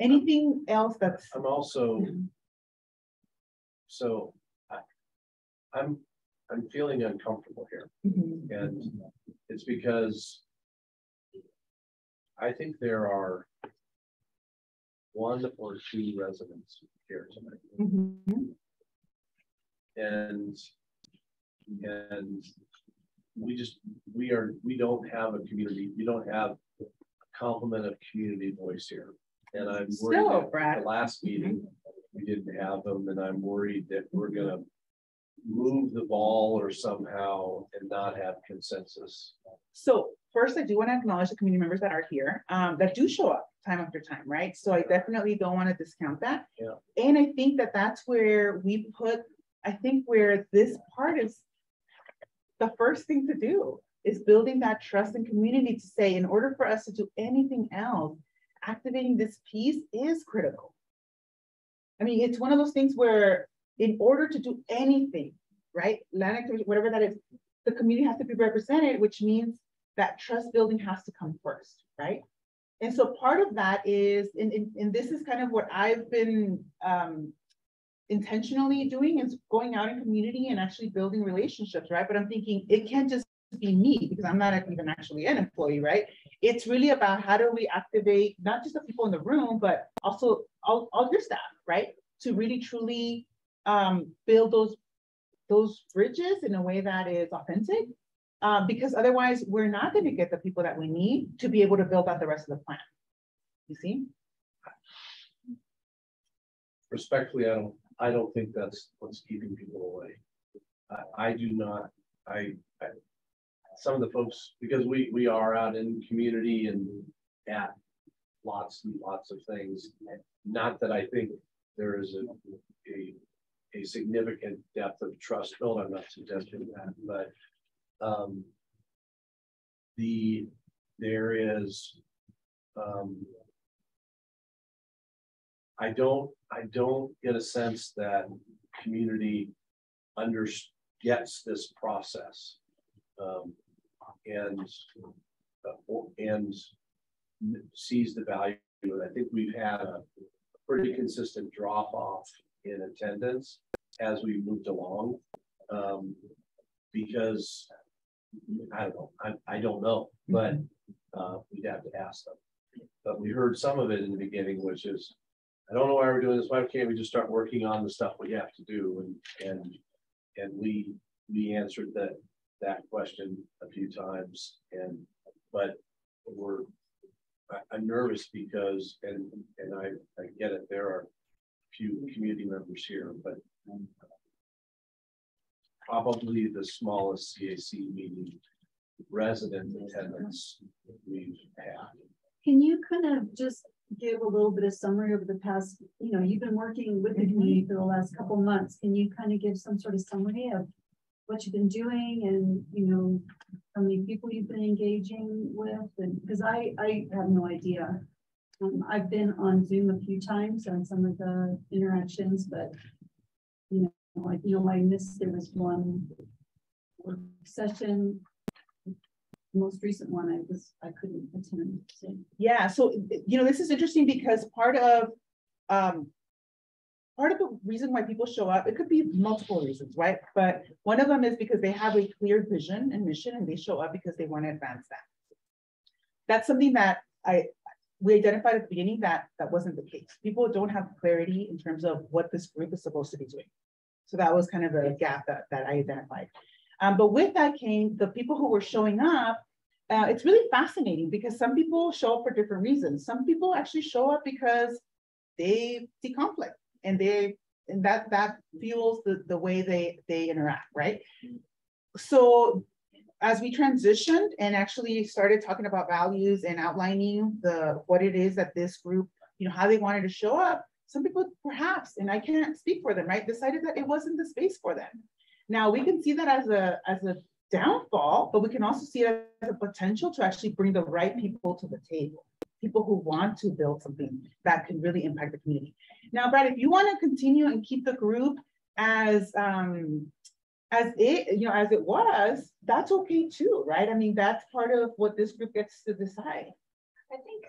Anything else that's? I'm also. So I'm feeling uncomfortable here, and it's because I think there are 1 or 2 residents here tonight. And we don't have a community, we don't have a complement of community voice here. And I'm worried that the last meeting we didn't have them, and I'm worried that we're gonna move the ball or somehow and not have consensus. So first, I do want to acknowledge the community members that are here that do show up time after time, right? So I definitely don't want to discount that. Yeah. And I think that that's where we put, I think where this part is the first thing to do is building that trust and community to say, in order for us to do anything else, activating this piece is critical. I mean, it's one of those things where in order to do anything, right, land activity, whatever that is, the community has to be represented, which means that trust building has to come first, right? And so part of that is, and this is kind of what I've been intentionally doing, is going out in community and actually building relationships, right? But I'm thinking it can't just be me because I'm not even actually an employee, right? It's really about how do we activate not just the people in the room, but also all your staff, right? To really truly build those bridges in a way that is authentic, because otherwise we're not going to get the people that we need to be able to build out the rest of the plan. You see? Respectfully, I don't think that's what's keeping people away. I do not. Some of the folks, because we are out in community and at lots and lots of things. Not that I think there is a significant depth of trust built. I'm not suggesting that, but there is I don't get a sense that community gets this process and sees the value. And I think we've had a pretty consistent drop off in attendance as we moved along, because I don't know, but we'd have to ask them. But we heard some of it in the beginning, which is, I don't know why we're doing this. Why can't we just start working on the stuff we have to do? And we answered that question a few times. But I'm nervous because, and I get it, there are a few community members here, but probably the smallest CAC meeting resident attendance we've had. Can you kind of just give a little bit of summary over the past, you've been working with the community for the last couple of months. Can you kind of give some sort of summary of what you've been doing and, how many people you've been engaging with? And because I have no idea. I've been on Zoom a few times on some of the interactions, but, I missed, there was one work session. Most recent one I couldn't attend. So. Yeah, so this is interesting because part of the reason why people show up, it could be multiple reasons, right? But one of them is because they have a clear vision and mission, and they show up because they want to advance that. That's something that we identified at the beginning that wasn't the case. People don't have clarity in terms of what this group is supposed to be doing. So that was kind of a gap that I identified. But with that came the people who were showing up. It's really fascinating because some people show up for different reasons. Some people actually show up because they see conflict, and that fuels the way they interact, right? So as we transitioned and actually started talking about values and outlining what it is that this group, how they wanted to show up, some people perhaps, and I can't speak for them, right, decided that it wasn't the space for them. Now we can see that as a downfall, but we can also see it as a potential to actually bring the right people to the table, people who want to build something that can really impact the community. Now, Brad, if you want to continue and keep the group as it was, that's okay too, right? I mean, that's part of what this group gets to decide. I think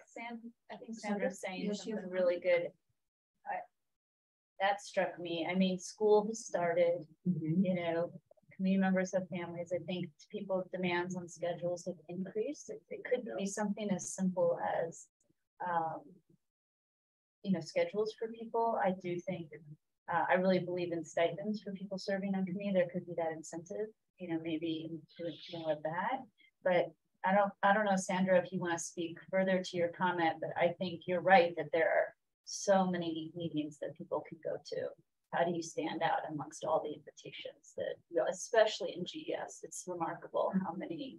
Sandra's saying something really good. That struck me. I mean, school has started, community members have families. I think people's demands on schedules have increased. It could be something as simple as, schedules for people. I do think, I really believe in stipends for people serving on committee. There could be that incentive, maybe doing with that. But I don't know, Sandra, if you want to speak further to your comment, but I think you're right that there are so many meetings that people can go to. How do you stand out amongst all the invitations that, especially in GES, it's remarkable how many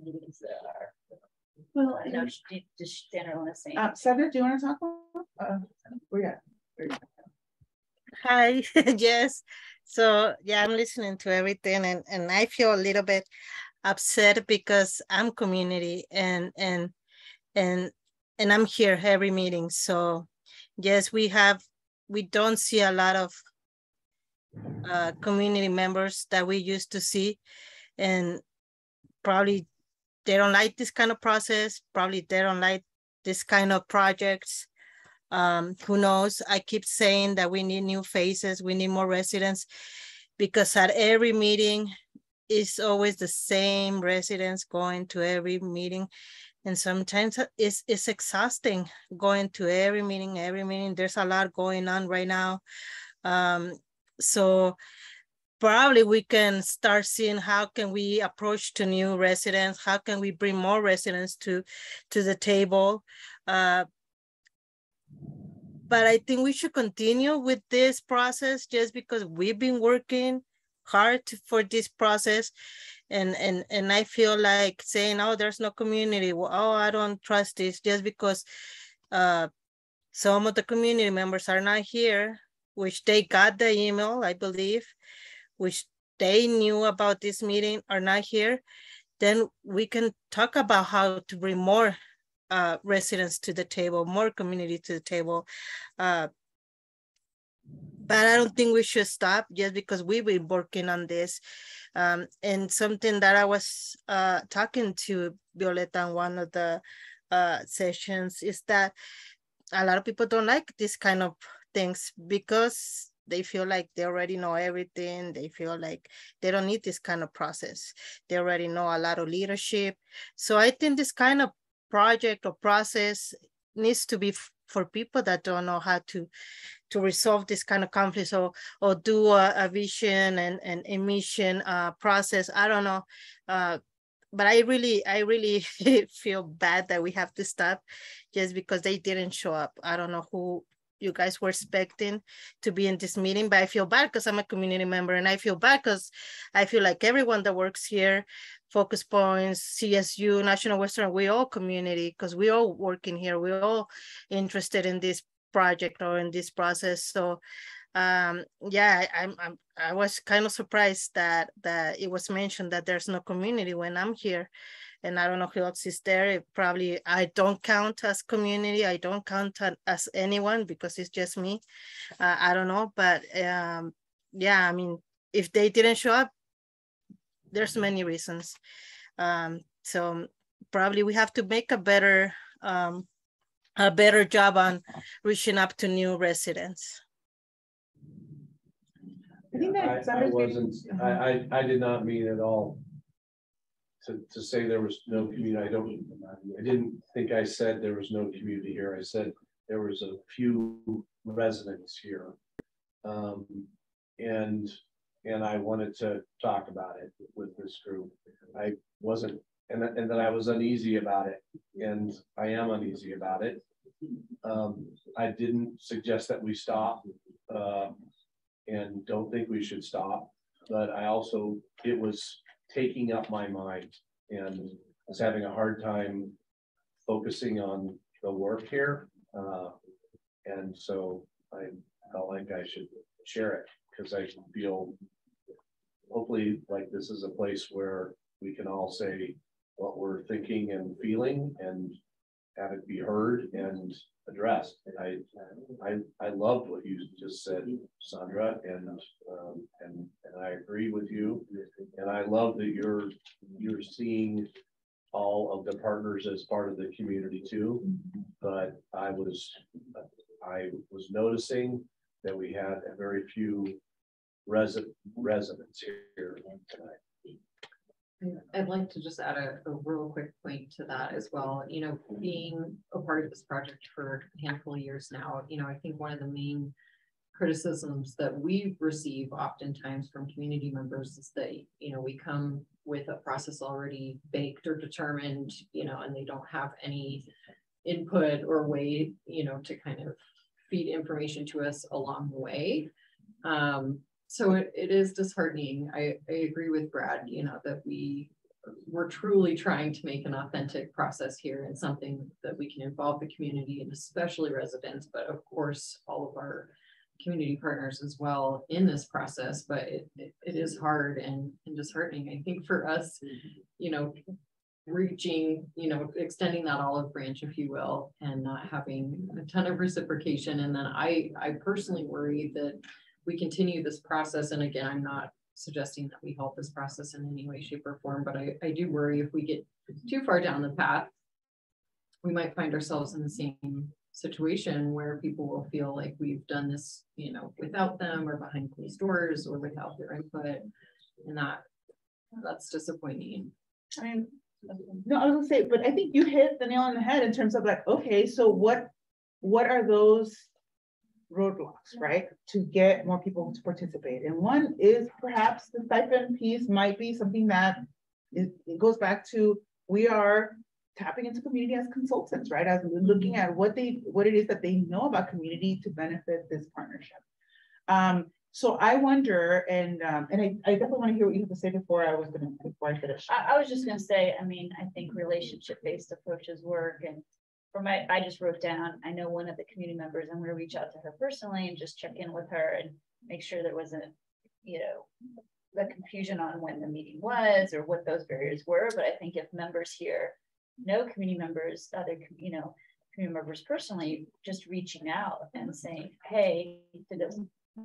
meetings there are. Well, I know, just Sandra want to say. Sandra, do you want to talk about? Where you at? Hi, yes. So yeah, I'm listening to everything, and I feel a little bit upset because I'm community and I'm here every meeting. So yes, we don't see a lot of community members that we used to see, and probably they don't like this kind of process. Probably they don't like this kind of projects. Who knows? I keep saying that we need new faces, we need more residents, because at every meeting it's always the same residents going to every meeting. And sometimes it's exhausting going to every meeting. There's a lot going on right now. So probably we can start seeing how can we approach to new residents, how can we bring more residents to the table. But I think we should continue with this process just because we've been working hard for this process. And I feel like saying, oh, there's no community. Well, oh, I don't trust this, just because some of the community members are not here, which they got the email, I believe, which they knew about this meeting, are not here. Then we can talk about how to bring more residents to the table, more community to the table. But I don't think we should stop just because we've been working on this. And something that I was talking to Violeta in one of the sessions is that a lot of people don't like this kind of things because they feel like they already know everything. They feel like they don't need this kind of process. They already know a lot of leadership. So I think this kind of project or process needs to be for people that don't know how to resolve this kind of conflicts, or do a vision and a mission process. I don't know. But I really feel bad that we have to stop just because they didn't show up. I don't know who you guys were expecting to be in this meeting, but I feel bad because I'm a community member, and I feel bad because I feel like everyone that works here, Focus Points, CSU, National Western, we all community, because we all working here. We're all interested in this project or in this process. So yeah, I was kind of surprised that it was mentioned that there's no community when I'm here, and I don't know who else is there. It probably I don't count as community. I don't count as anyone because it's just me. I don't know, but yeah, I mean, if they didn't show up, there's many reasons. So probably we have to make a better job on reaching up to new residents. I think that I did not mean at all to say there was no community. I didn't think I said there was no community here. I said there was a few residents here. And I wanted to talk about it with this group. I wasn't, and that I was uneasy about it, and I am uneasy about it. I didn't suggest that we stop, and don't think we should stop, but it was taking up my mind, and I was having a hard time focusing on the work here. And so I felt like I should share it, because I feel hopefully like this is a place where we can all say what we're thinking and feeling and have it be heard and addressed. And I loved what you just said, Sandra, and I agree with you. And I love that you're seeing all of the partners as part of the community too. But I was noticing that we had a very few residents here tonight. I'd like to just add a real quick point to that as well. You know, being a part of this project for a handful of years now, you know, I think one of the main criticisms that we receive oftentimes from community members is that, you know, we come with a process already baked or determined, you know, and they don't have any input or way, you know, to kind of feed information to us along the way. So it is disheartening. I agree with Brad, you know, that we're truly trying to make an authentic process here and something that we can involve the community and especially residents, but of course, all of our community partners as well in this process. But it is hard and disheartening. I think for us, you know, reaching, you know, extending that olive branch, if you will, and not having a ton of reciprocation. And then I personally worry that we continue this process. And again, I'm not suggesting that we halt this process in any way, shape, or form, but I do worry if we get too far down the path, we might find ourselves in the same situation where people will feel like we've done this, you know, without them or behind closed doors or without their input. And that's disappointing. I mean, no, I was gonna say, but I think you hit the nail on the head in terms of like, okay, so what are those roadblocks, right, to get more people to participate? And one is perhaps the stipend piece might be something that it goes back to, we are tapping into community as consultants, right, as we're looking at what it is that they know about community to benefit this partnership. So I wonder, and I definitely want to hear what you have to say before I finish. I was just gonna say, I mean, I think relationship-based approaches work, and I just wrote down, I know one of the community members, I'm gonna reach out to her personally and just check in with her and make sure there wasn't, you know, the confusion on when the meeting was or what those barriers were. But I think if members here know community members, other, you know, community members personally, just reaching out and saying, hey, to this,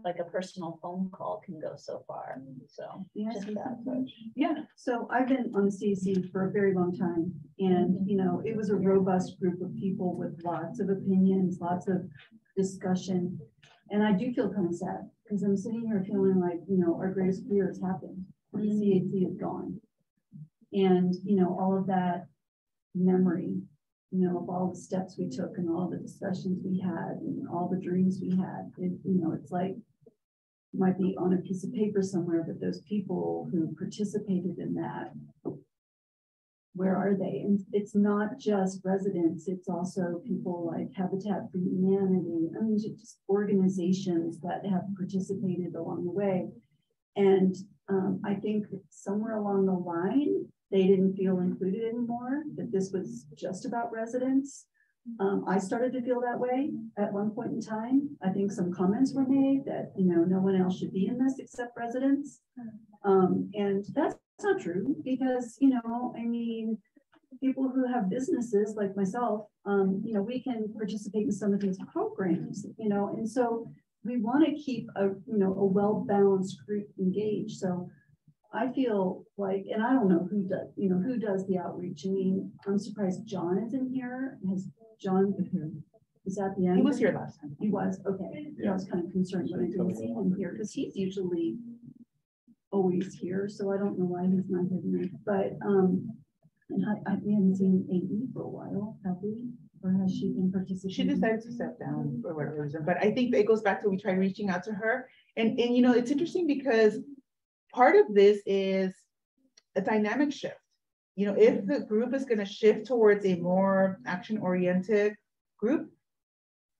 like a personal phone call can go so far. So Yes, just that approach. Yeah. So I've been on the CAC for a very long time, and you know, it was a robust group of people with lots of opinions, lots of discussion. And I do feel kind of sad because I'm sitting here feeling like, you know, our greatest fear has happened. The CAC is gone. And, you know, all of that memory, you know, of all the steps we took and all the discussions we had and all the dreams we had, you know, it's like, might be on a piece of paper somewhere, but those people who participated in that, where are they? And it's not just residents, it's also people like Habitat for Humanity. I mean, just organizations that have participated along the way. And I think somewhere along the line, they didn't feel included anymore, that this was just about residents. I started to feel that way at one point in time. I think some comments were made that, you know, no one else should be in this except residents. And that's not true because, you know, I mean, people who have businesses like myself, you know, we can participate in some of these programs, you know, and so we want to keep a, you know, a well-balanced group engaged. So I feel like, and I don't know who does, you know, who does the outreach. I mean, I'm surprised John is in here. Has John, is that the end? He was here last time. He was, okay. Yeah, I was kind of concerned when I didn't see him here because he's usually always here. So I don't know why he's not here tonight. But and we haven't seen AE for a while, have we? Or has she been participating? She decided to step down for whatever reason, but I think it goes back to we tried reaching out to her. And you know, it's interesting because part of this is a dynamic shift. You know, if the group is going to shift towards a more action-oriented group,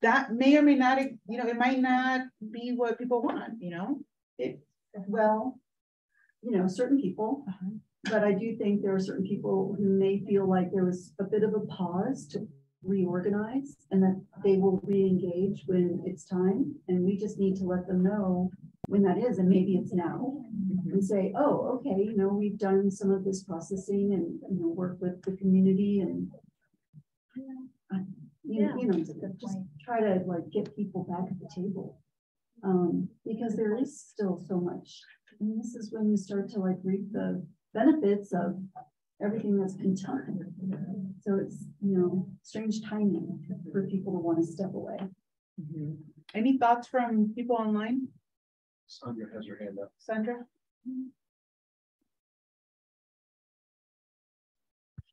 that may or may not, you know, it might not be what people want, you know? Well, you know, certain people, but I do think there are certain people who may feel like there was a bit of a pause to reorganize and that they will re-engage when it's time. And we just need to let them know when that is, and maybe it's now, and say, oh, okay, you know, we've done some of this processing and, you know, work with the community and, you know, just try to like get people back at the table. Because there is still so much. I mean, this is when you start to like reap the benefits of everything that's been done. So it's, you know, strange timing for people to want to step away. Any thoughts from people online? Sandra has her hand up. Sandra?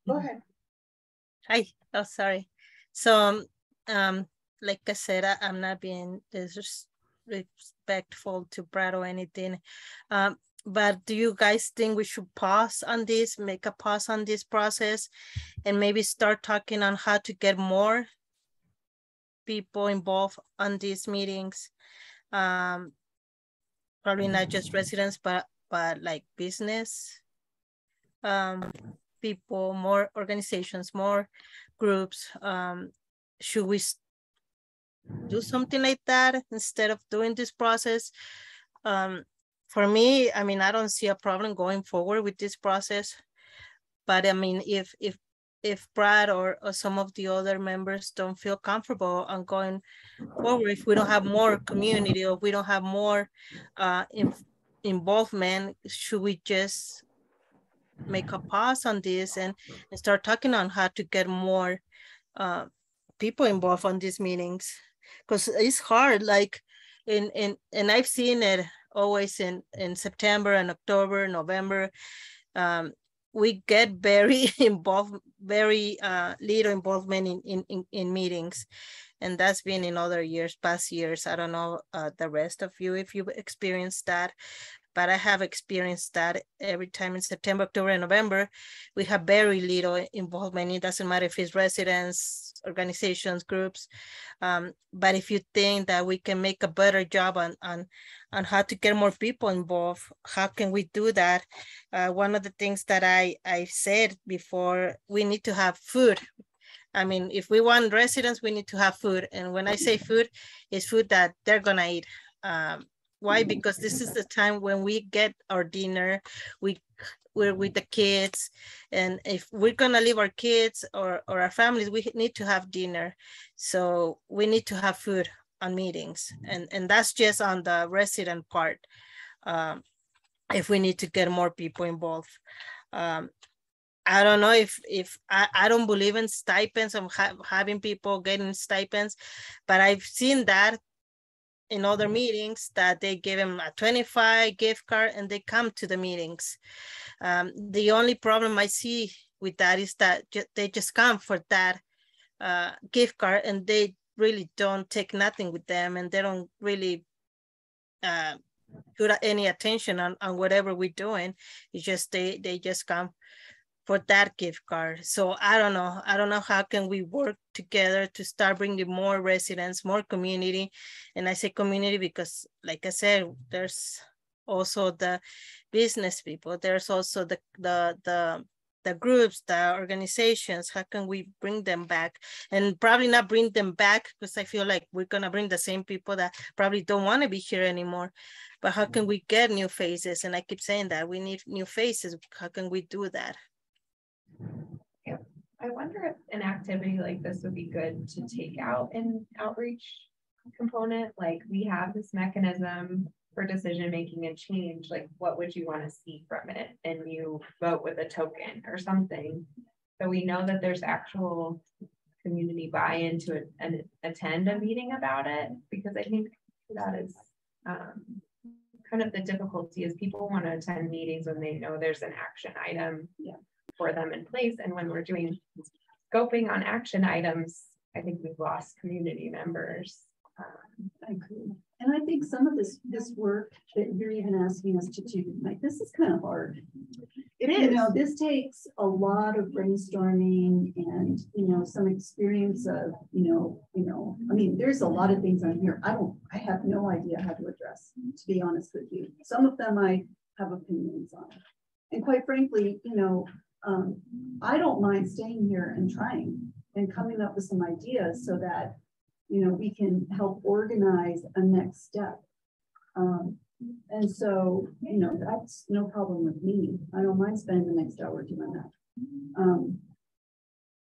Go ahead. Hi. Oh, sorry. So, like I said, I'm not being disrespectful to Brad or anything. But do you guys think we should pause on this, make a pause on this process, and maybe start talking on how to get more people involved on these meetings? Probably not just residents, but like business people, more organizations, more groups. Should we do something like that instead of doing this process? For me, I mean, I don't see a problem going forward with this process, but I mean, if Brad or some of the other members don't feel comfortable on going forward, if we don't have more community or we don't have more involvement, should we just make a pause on this and start talking on how to get more people involved on these meetings? Because it's hard, like and I've seen it always in September and October, November. We get very involved, very little involvement in meetings. And that's been in other years, past years. I don't know the rest of you if you've experienced that. but I have experienced that every time in September, October, and November, we have very little involvement. It doesn't matter if it's residents, organizations, groups. But if you think that we can make a better job on how to get more people involved, how can we do that? One of the things that I said before, we need to have food. I mean, if we want residents, we need to have food. And when I say food, it's food that they're gonna eat. Why? Because this is the time when we get our dinner, we're with the kids. And if we're gonna leave our kids or our families, we need to have dinner. So we need to have food on meetings. And that's just on the resident part. If we need to get more people involved. I don't know if I don't believe in stipends of having people getting stipends, but I've seen that in other meetings that they give them a 25 gift card and they come to the meetings. The only problem I see with that is that they just come for that gift card and they really don't take nothing with them, and they don't really put any attention on whatever we're doing. It's just they just come for that gift card. So I don't know how can we work together to start bringing more residents, more community. And I say community because, like I said, there's also the business people. There's also the groups, the organizations. How can we bring them back? And probably not bring them back because I feel like we're gonna bring the same people that probably don't want to be here anymore. But how can we get new faces? And I keep saying that we need new faces. How can we do that? Yeah. I wonder if an activity like this would be good to take out an outreach component. Like, we have this mechanism for decision making and change. Like, what would you want to see from it? And you vote with a token or something. So we know that there's actual community buy-in to attend a meeting about it, because I think that is kind of the difficulty is people want to attend meetings when they know there's an action item for them in place. And when we're doing scoping on action items, I think we've lost community members. I agree. And I think some of this work that you're even asking us to do, like, this is kind of hard. It is. You know, this takes a lot of brainstorming and, you know, some experience of, I mean, there's a lot of things on here. I have no idea how to address, to be honest with you. Some of them I have opinions on. And quite frankly, I don't mind staying here and trying and coming up with some ideas so that, we can help organize a next step. And so, that's no problem with me. I don't mind spending the next hour doing that.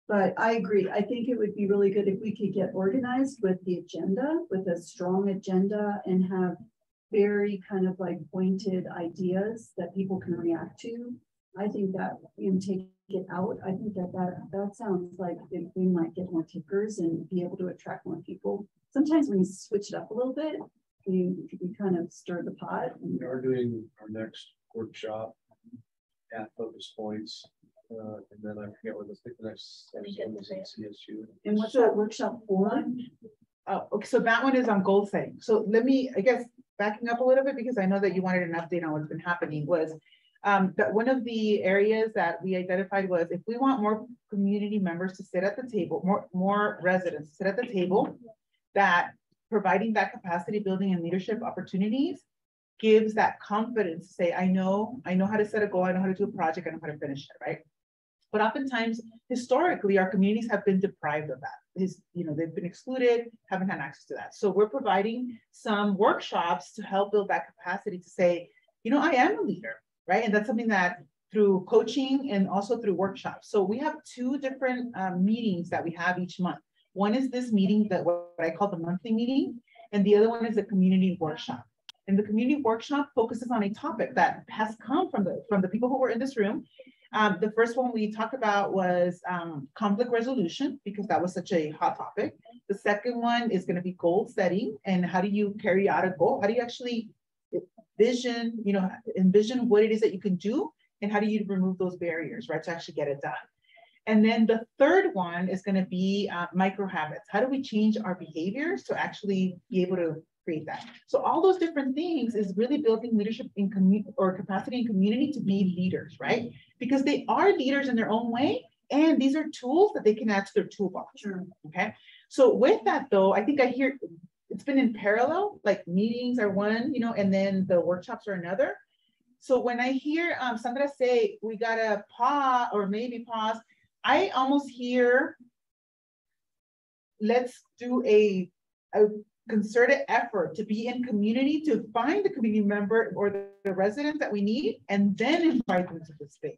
But I agree. I think it would be really good if we could get organized with the agenda, with a strong agenda, and have very kind of like pointed ideas that people can react to. I think that take it out. I think that sounds like we might get more takers and be able to attract more people. Sometimes when you switch it up a little bit, we kind of stir the pot. We are doing our next workshop at Focus Points. And then I forget what the next one is in CSU. And what's that workshop for? Okay, so that one is on goal setting. So let me, I guess, backing up a little bit, because I know that you wanted an update on what's been happening, was that one of the areas that we identified was, if we want more community members to sit at the table, more residents to sit at the table, that providing that capacity building and leadership opportunities gives that confidence to say, I know how to set a goal, I know how to do a project, I know how to finish it, right? But oftentimes, historically, our communities have been deprived of that. They've been excluded, haven't had access to that. So we're providing some workshops to help build that capacity to say, I am a leader, right? And that's something that through coaching and also through workshops. So we have two different meetings that we have each month. One is this meeting, that what I call the monthly meeting, and the other one is the community workshop. And the community workshop focuses on a topic that has come from the people who were in this room. The first one we talked about was conflict resolution, because that was such a hot topic. The second one is going to be goal setting, and how do you carry out a goal? How do you actually envision what it is that you can do, and how do you remove those barriers, right, to actually get it done? And then the third one is going to be micro habits. How do we change our behaviors to actually be able to create that. So all those different things is really building leadership in community or capacity in community to be leaders, right? Because they are leaders in their own way. And these are tools that they can add to their toolbox. Sure. Okay. So with that though, I think I hear it's been in parallel, like meetings are one, and then the workshops are another. So when I hear Sandra say, we gotta pause or maybe pause, I almost hear, let's do a concerted effort to be in community, to find the community member or the residents that we need, and then invite them to the space.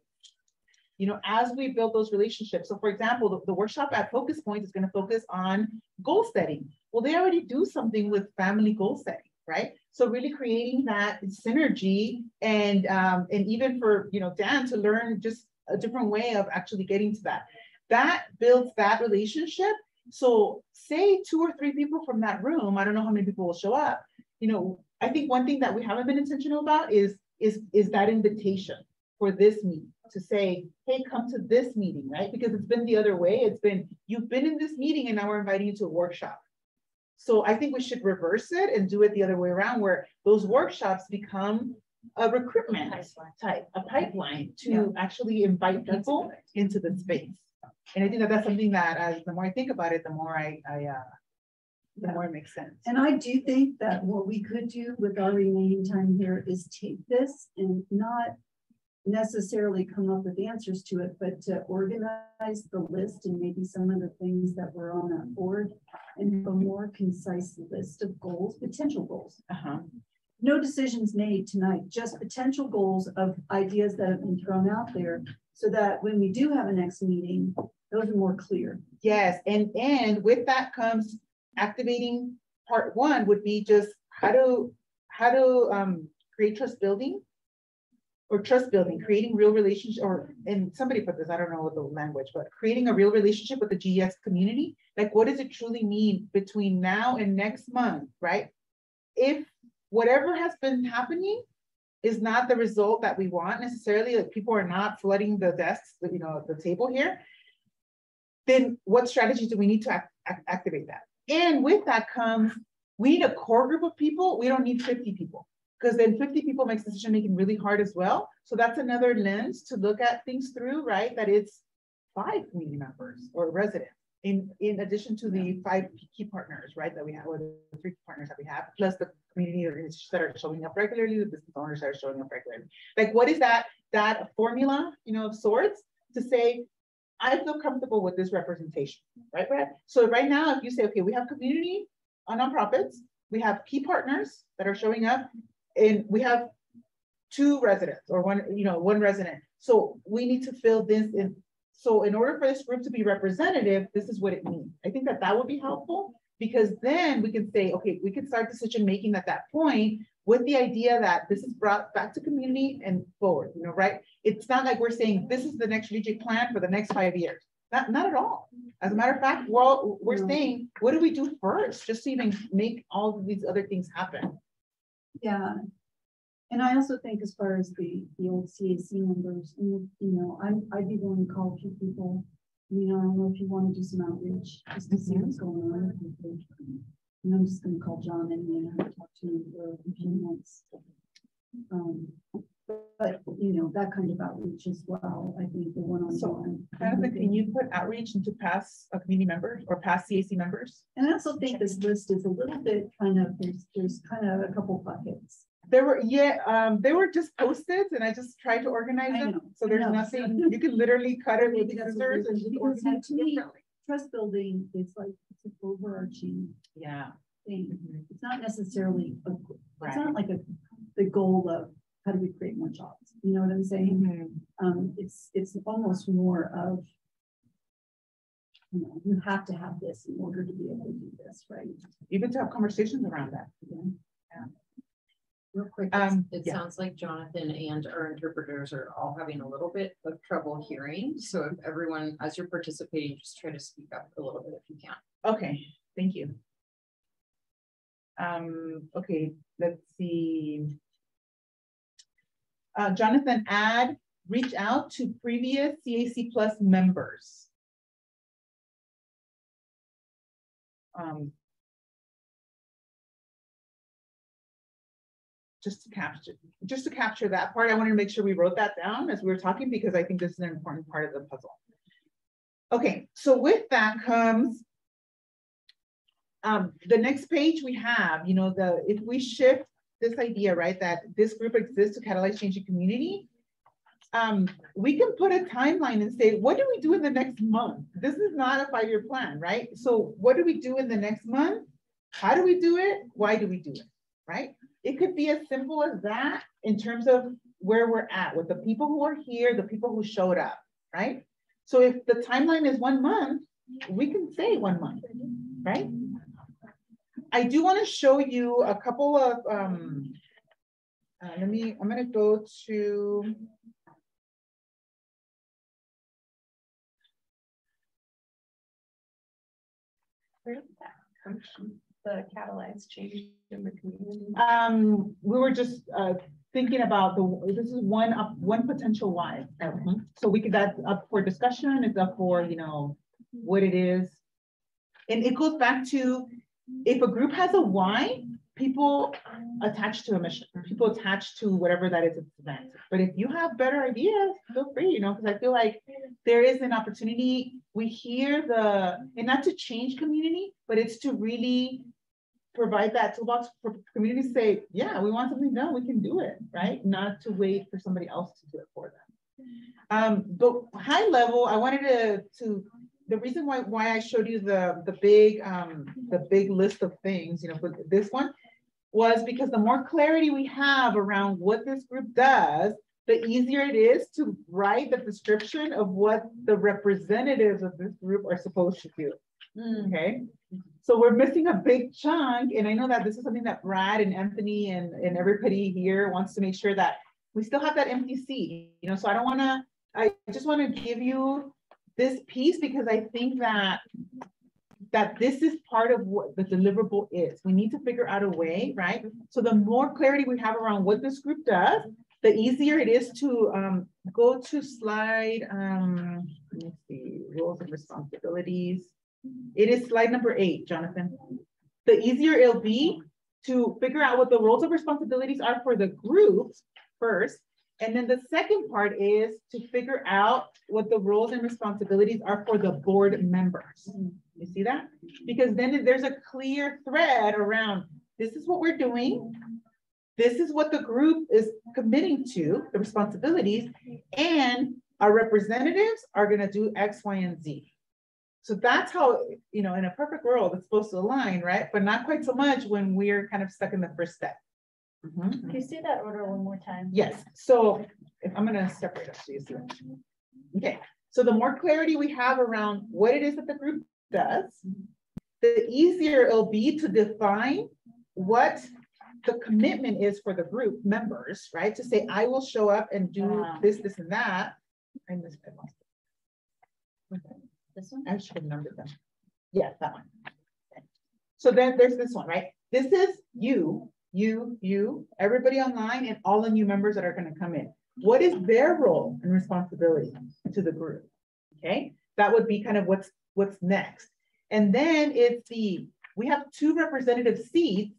As we build those relationships. So for example, the workshop at Focus Points is going to focus on goal setting. Well, they already do something with family goal setting, right? So really creating that synergy and even for, Dan to learn just a different way of actually getting to that. That builds that relationship. So say 2 or 3 people from that room, I don't know how many people will show up. I think one thing that we haven't been intentional about is that invitation for this meeting to say, hey, come to this meeting, right? Because it's been the other way. It's been, you've been in this meeting and now we're inviting you to a workshop. So I think we should reverse it and do it the other way around, where those workshops become a recruitment type, a pipeline to actually invite people into the space. And I think that that's something that the more I think about it, the more the more it makes sense. And I do think that what we could do with our remaining time here is take this and not necessarily come up with answers to it, but to organize the list and maybe some of the things that were on that board and have a more concise list of goals, potential goals. No decisions made tonight, just potential goals of ideas that have been thrown out there, so that when we do have a next meeting, those are more clear. Yes, and with that comes activating part 1 would be just how to create trust building. Or trust building, creating real relationships, and somebody put this, I don't know what the language, but creating a real relationship with the GES community. Like, what does it truly mean between now and next month, right? If whatever has been happening is not the result that we want necessarily, like people are not flooding the desks, the table here, then what strategies do we need to activate that? And with that comes, we need a core group of people. We don't need 50 people. Because then 50 people makes decision making really hard as well. So that's another lens to look at things through, right? That it's 5 community members or residents in addition to the 5 key partners, right? That we have, or the 3 partners that we have, plus the community organizations that are showing up regularly, the business owners that are showing up regularly. Like, what is that formula, of sorts to say, I feel comfortable with this representation, right, Brad? So right now, if you say, okay, we have community nonprofits, we have key partners that are showing up, and we have 2 residents or 1 resident. So we need to fill this in. So in order for this group to be representative, this is what it means. I think that would be helpful, because then we can say, okay, we can start decision making at that point with the idea that this is brought back to community and forward, right? It's not like we're saying this is the next strategic plan for the next 5 years. Not at all. As a matter of fact, we're saying, what do we do first just to even make all of these other things happen? Yeah, and I also think as far as the old CAC members, I'd be willing to call a few people. I don't know if you want to do some outreach just to see what's going on. And I'm just going to call John and talk to him for a few months. But that kind of outreach as well. I think the one-on-one. So, can you put outreach into past community members or past CAC members? And I also think this list is a little bit kind of, there's kind of a couple buckets. There were, they were just Post-its, and I just tried to organize them. So there's nothing, you can literally cut it with scissors and just organize it differently. Trust building is like, it's an overarching thing. It's not necessarily, it's not like the goal of how do we create more jobs? You know what I'm saying? It's almost more of, you have to have this in order to be able to do this, right? Even to have conversations around that. Real quick, it sounds like Jonathan and our interpreters are all having a little bit of trouble hearing. So if everyone, as you're participating, just try to speak up a little bit if you can. Okay, thank you. Okay, let's see. Jonathan, reach out to previous CAC Plus members. just to capture that part. I wanted to make sure we wrote that down as we were talking, because I think this is an important part of the puzzle. Okay, so with that comes the next page we have, you know, if we shift this idea, right, that this group exists to catalyze change in community, we can put a timeline and say, what do we do in the next month? This is not a 5-year plan, right? So what do we do in the next month? How do we do it? Why do we do it, right? It could be as simple as that in terms of where we're at with the people who are here, the people who showed up, right? So if the timeline is 1 month, we can say 1 month, right? I do want to show you a couple of, I'm going to go to, Where did that come from? The catalyzed change in the community. we were just thinking about this is one potential why. Okay. So that's up for discussion. It's up for, you know, what it is. And it goes back to, if a group has a why, people attach to a mission, people attach to whatever that is event. But if you have better ideas, feel free, you know, because I feel like there is an opportunity. We hear and not to change community, but it's to really provide that toolbox for communities to say, yeah, we want something done, we can do it, right? Not to wait for somebody else to do it for them. But high level, I wanted to the reason why I showed you the big list of things, you know, for this one, was because the more clarity we have around what this group does, the easier it is to write the description of what the representatives of this group are supposed to do. Okay, so we're missing a big chunk, and I know that this is something that Brad and Anthony and everybody here wants to make sure that we still have that empty seat, you know. So I just want to give you this piece, because I think that this is part of what the deliverable is. We need to figure out a way, right? So the more clarity we have around what this group does, the easier it is to go to slide, let me see, roles and responsibilities. It is slide number 8, Jonathan. The easier it'll be to figure out what the roles and responsibilities are for the groups first. And then the second part is to figure out what the roles and responsibilities are for the board members. You see that? Because then there's a clear thread around, this is what we're doing. This is what the group is committing to, the responsibilities, and our representatives are going to do X, Y, and Z. So that's how, you know, in a perfect world, it's supposed to align, right? But not quite so much when we're kind of stuck in the first step. Can you see that order one more time? Yes. So if I'm going to separate up so you see it. Okay. So the more clarity we have around what it is that the group does, the easier it'll be to define what the commitment is for the group members, right? To say, I will show up and do this, this, and that. I missed it. Okay. This one? I should have numbered them. Yeah, that one. Okay. So then there's this one, right? This is you, everybody online, and all the new members that are going to come in. What is their role and responsibility to the group? Okay, that would be kind of what's next. And then it's we have 2 representative seats.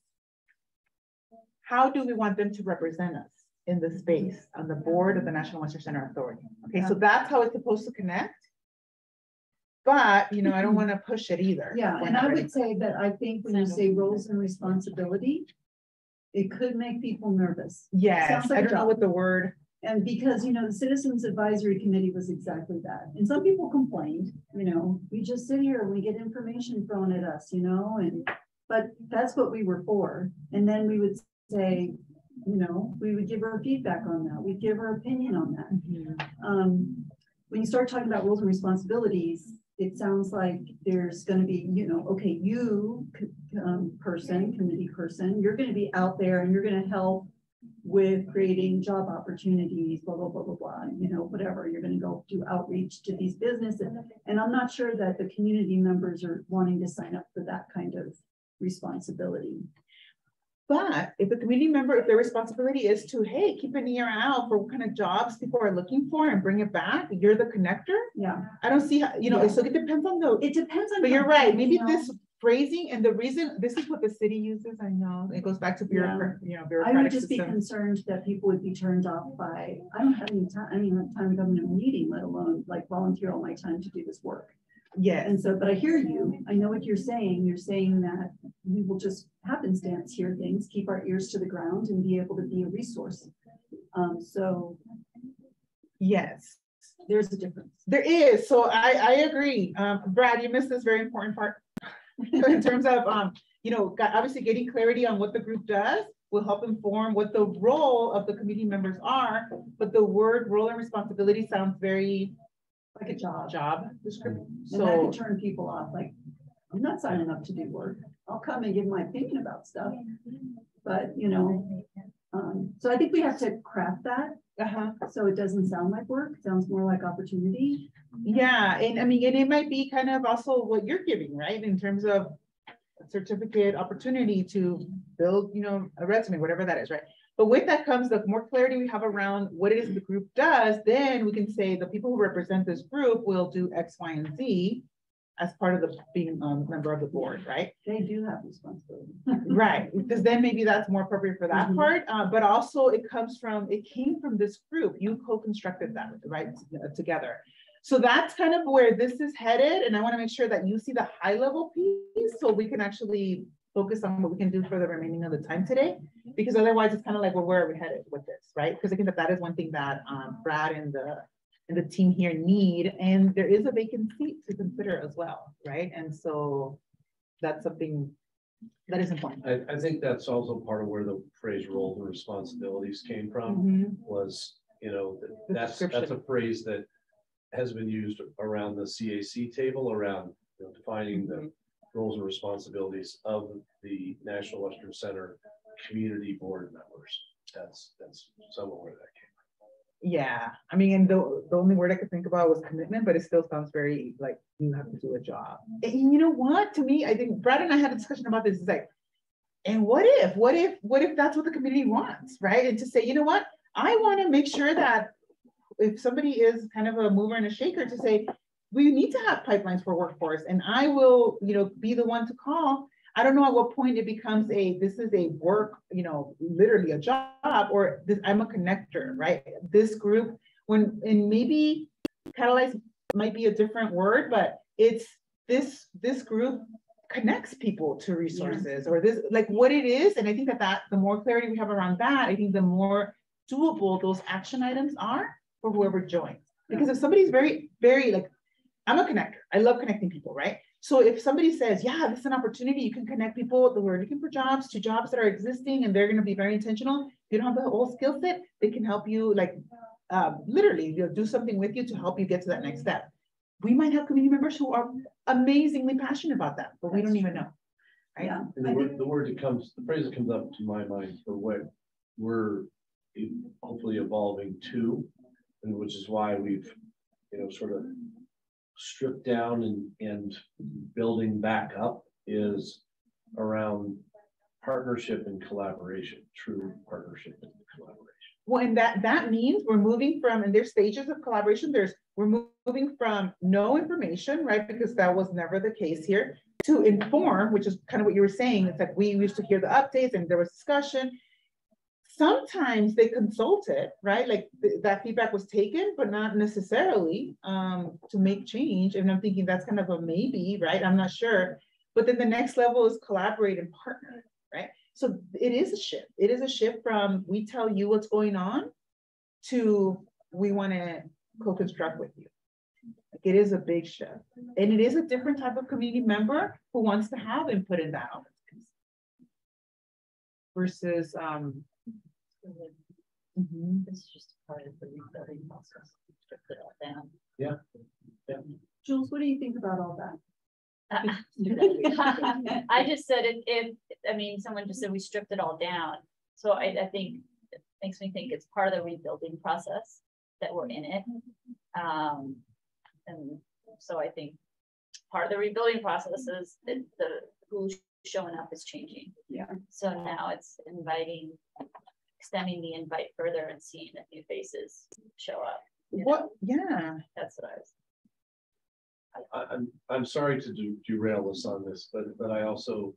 How do we want them to represent us in the space on the board of the National Western Center Authority? Okay, so that's how it's supposed to connect. But, you know, I don't want to push it either. Yeah, and I would say that I think when you say roles and responsibility, it could make people nervous. Yes, like I don't know what the word. And because, you know, the Citizens Advisory Committee was exactly that. And some people complained, you know, we just sit here and we get information thrown at us, you know, but that's what we were for. And then we would say, you know, we would give her feedback on that. We'd give her opinion on that. Mm-hmm. When you start talking about roles and responsibilities, it sounds like there's going to be, you know, okay, you committee person, you're going to be out there and you're going to help with creating job opportunities, blah, blah, blah, blah, blah, you know, whatever. You're going to go do outreach to these businesses. And I'm not sure that the community members are wanting to sign up for that kind of responsibility. But if the community member, if their responsibility is to, hey, keep an ear out for what kind of jobs people are looking for and bring it back, you're the connector. Yeah. I don't see how, you know, so it depends on it depends on. But you're right. Maybe this phrasing, and the reason, this is what the city uses, I know, it goes back to bureaucratic, I would bureaucratic just be system. concerned that people would be turned off by, I don't have any time, I don't even have time to come to a meeting, let alone like volunteer all my time to do this work. Yeah, And so, but I hear you, I know what you're saying that we will just happenstance hear things, keep our ears to the ground and be able to be a resource. So yes, there's a difference. there is, so I agree. Brad, you missed this very important part. In terms of, obviously getting clarity on what the group does will help inform what the role of the committee members are, but the word role and responsibility sounds very Like a job description. And that So could turn people off, like, I'm not signing up to do work. I'll come and give my opinion about stuff. But, so I think we have to craft that so it doesn't sound like work, it sounds more like opportunity. yeah, and I mean, and it might be kind of also what you're giving, right? In terms of a certificate opportunity to build, a resume, whatever that is, right? But with that comes the more clarity we have around what it is the group does, then we can say the people who represent this group will do X, Y, and Z as part of the being a member of the board, right? They do have responsibility. Right, because then maybe that's more appropriate for that part, but also it came from this group. You co-constructed that, right, together. So that's kind of where this is headed, and I want to make sure that you see the high level piece so we can actually focus on what we can do for the remaining of the time today, because otherwise it's kind of like, well, where are we headed with this, right? Because I think that is one thing that Brad and the team here need, and there is a vacant seat to consider as well, right? And so that's something that is important. I think that's also part of where the phrase roles and responsibilities came from, was, that's a phrase that has been used around the CAC table, around defining the roles and responsibilities of the National Western Center community board members. That's somewhere where that came from. Yeah, I mean, and the only word I could think about was commitment, but it still sounds very like you have to do a job. And you know what? To me, I think Brad and I had a discussion about this. It's like, and what if that's what the community wants, right? And to say, you know what, I want to make sure that if somebody is kind of a mover and a shaker, to say, we need to have pipelines for workforce, and I will, be the one to call. I don't know at what point it becomes this is a work, literally a job, or this, I'm a connector, right? This group, and maybe catalyze might be a different word, but it's this group connects people to resources, or this, like what it is. And I think that the more clarity we have around that, I think the more doable those action items are for whoever joins. Because if somebody's very, very like, I'm a connector, I love connecting people, right? So if somebody says, yeah, this is an opportunity, you can connect people who are looking for jobs to jobs that are existing, and they're going to be very intentional. If you don't have the whole skill set, they can help you, like literally do something with you to help you get to that next step. We might have community members who are amazingly passionate about that, but we don't even know. Right? Yeah. And the phrase that comes up to my mind for what we're hopefully evolving to, and which is why we've, sort of stripped down and building back up, is around partnership and collaboration, true partnership and collaboration. Well, and that means we're moving from, and there's stages of collaboration. We're moving from no information, right? Because that was never the case here, to inform, which is kind of what you were saying. It's like we used to hear the updates and there was discussion. Sometimes they consulted, right? Like that feedback was taken, but not necessarily to make change. And I'm thinking that's kind of a maybe, right? I'm not sure. But then the next level is collaborate and partner, right? So it is a shift. It is a shift from we tell you what's going on to we want to co-construct with you. Like it is a big shift. And it is a different type of community member who wants to have input in that versus This is just part of the rebuilding process. Strip it all down. Yeah. Jules, what do you think about all that? I just said someone just said we stripped it all down. So I think it makes me think it's part of the rebuilding process that we're in it. And so I think part of the rebuilding process is who's showing up is changing. Yeah. So now it's extending the invite further and seeing if new faces show up. what? Yeah. That's what I was. I'm sorry to derail us on this, but I also,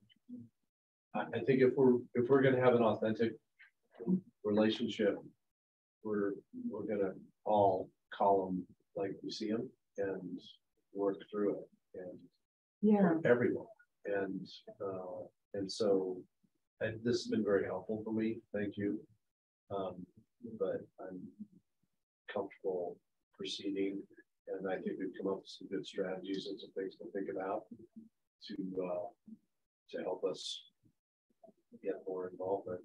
I think if we're going to have an authentic relationship, we're going to all call them like we see them and work through it, and for everyone. And so this has been very helpful for me. Thank you. But I'm comfortable proceeding, and I think we've come up with some good strategies and some things to think about to help us get more involvement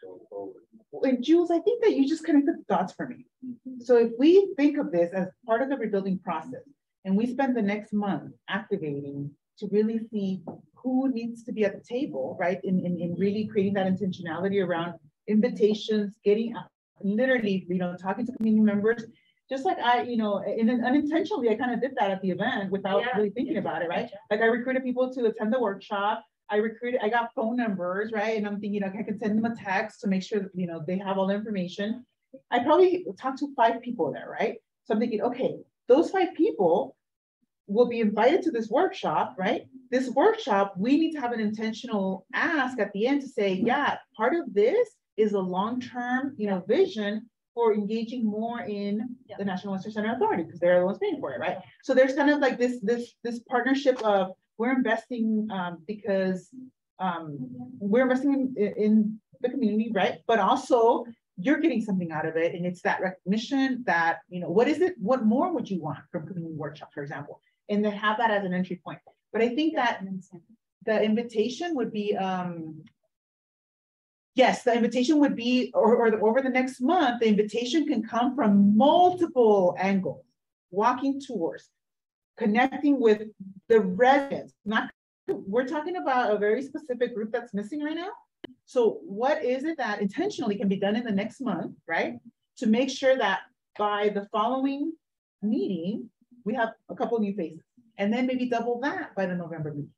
going forward. And Jules, I think that you just connected the dots for me. So if we think of this as part of the rebuilding process, and we spend the next month activating to really see who needs to be at the table, right? In really creating that intentionality around invitations, getting literally, talking to community members, just like and then unintentionally, I kind of did that at the event without really thinking about it, right? Like I recruited people to attend the workshop. I got phone numbers, right? And I'm thinking, I can send them a text to make sure, they have all the information. I probably talked to 5 people there, right? So I'm thinking, okay, those 5 people will be invited to this workshop, right? This workshop, we need to have an intentional ask at the end to say, yeah, part of this is a long-term, vision for engaging more in the National Western Center Authority, because they're the ones paying for it, right? So there's kind of like this partnership of we're investing because we're investing in the community, right? But also you're getting something out of it, and it's that recognition that what more would you want from community workshop, for example, and then have that as an entry point. But I think that the invitation would be yes, the invitation would be, or over the next month, the invitation can come from multiple angles: walking tours, connecting with the residents. We're talking about a very specific group that's missing right now. So what is it that intentionally can be done in the next month, right? To make sure that by the following meeting, we have a couple new faces, and then maybe double that by the November meeting,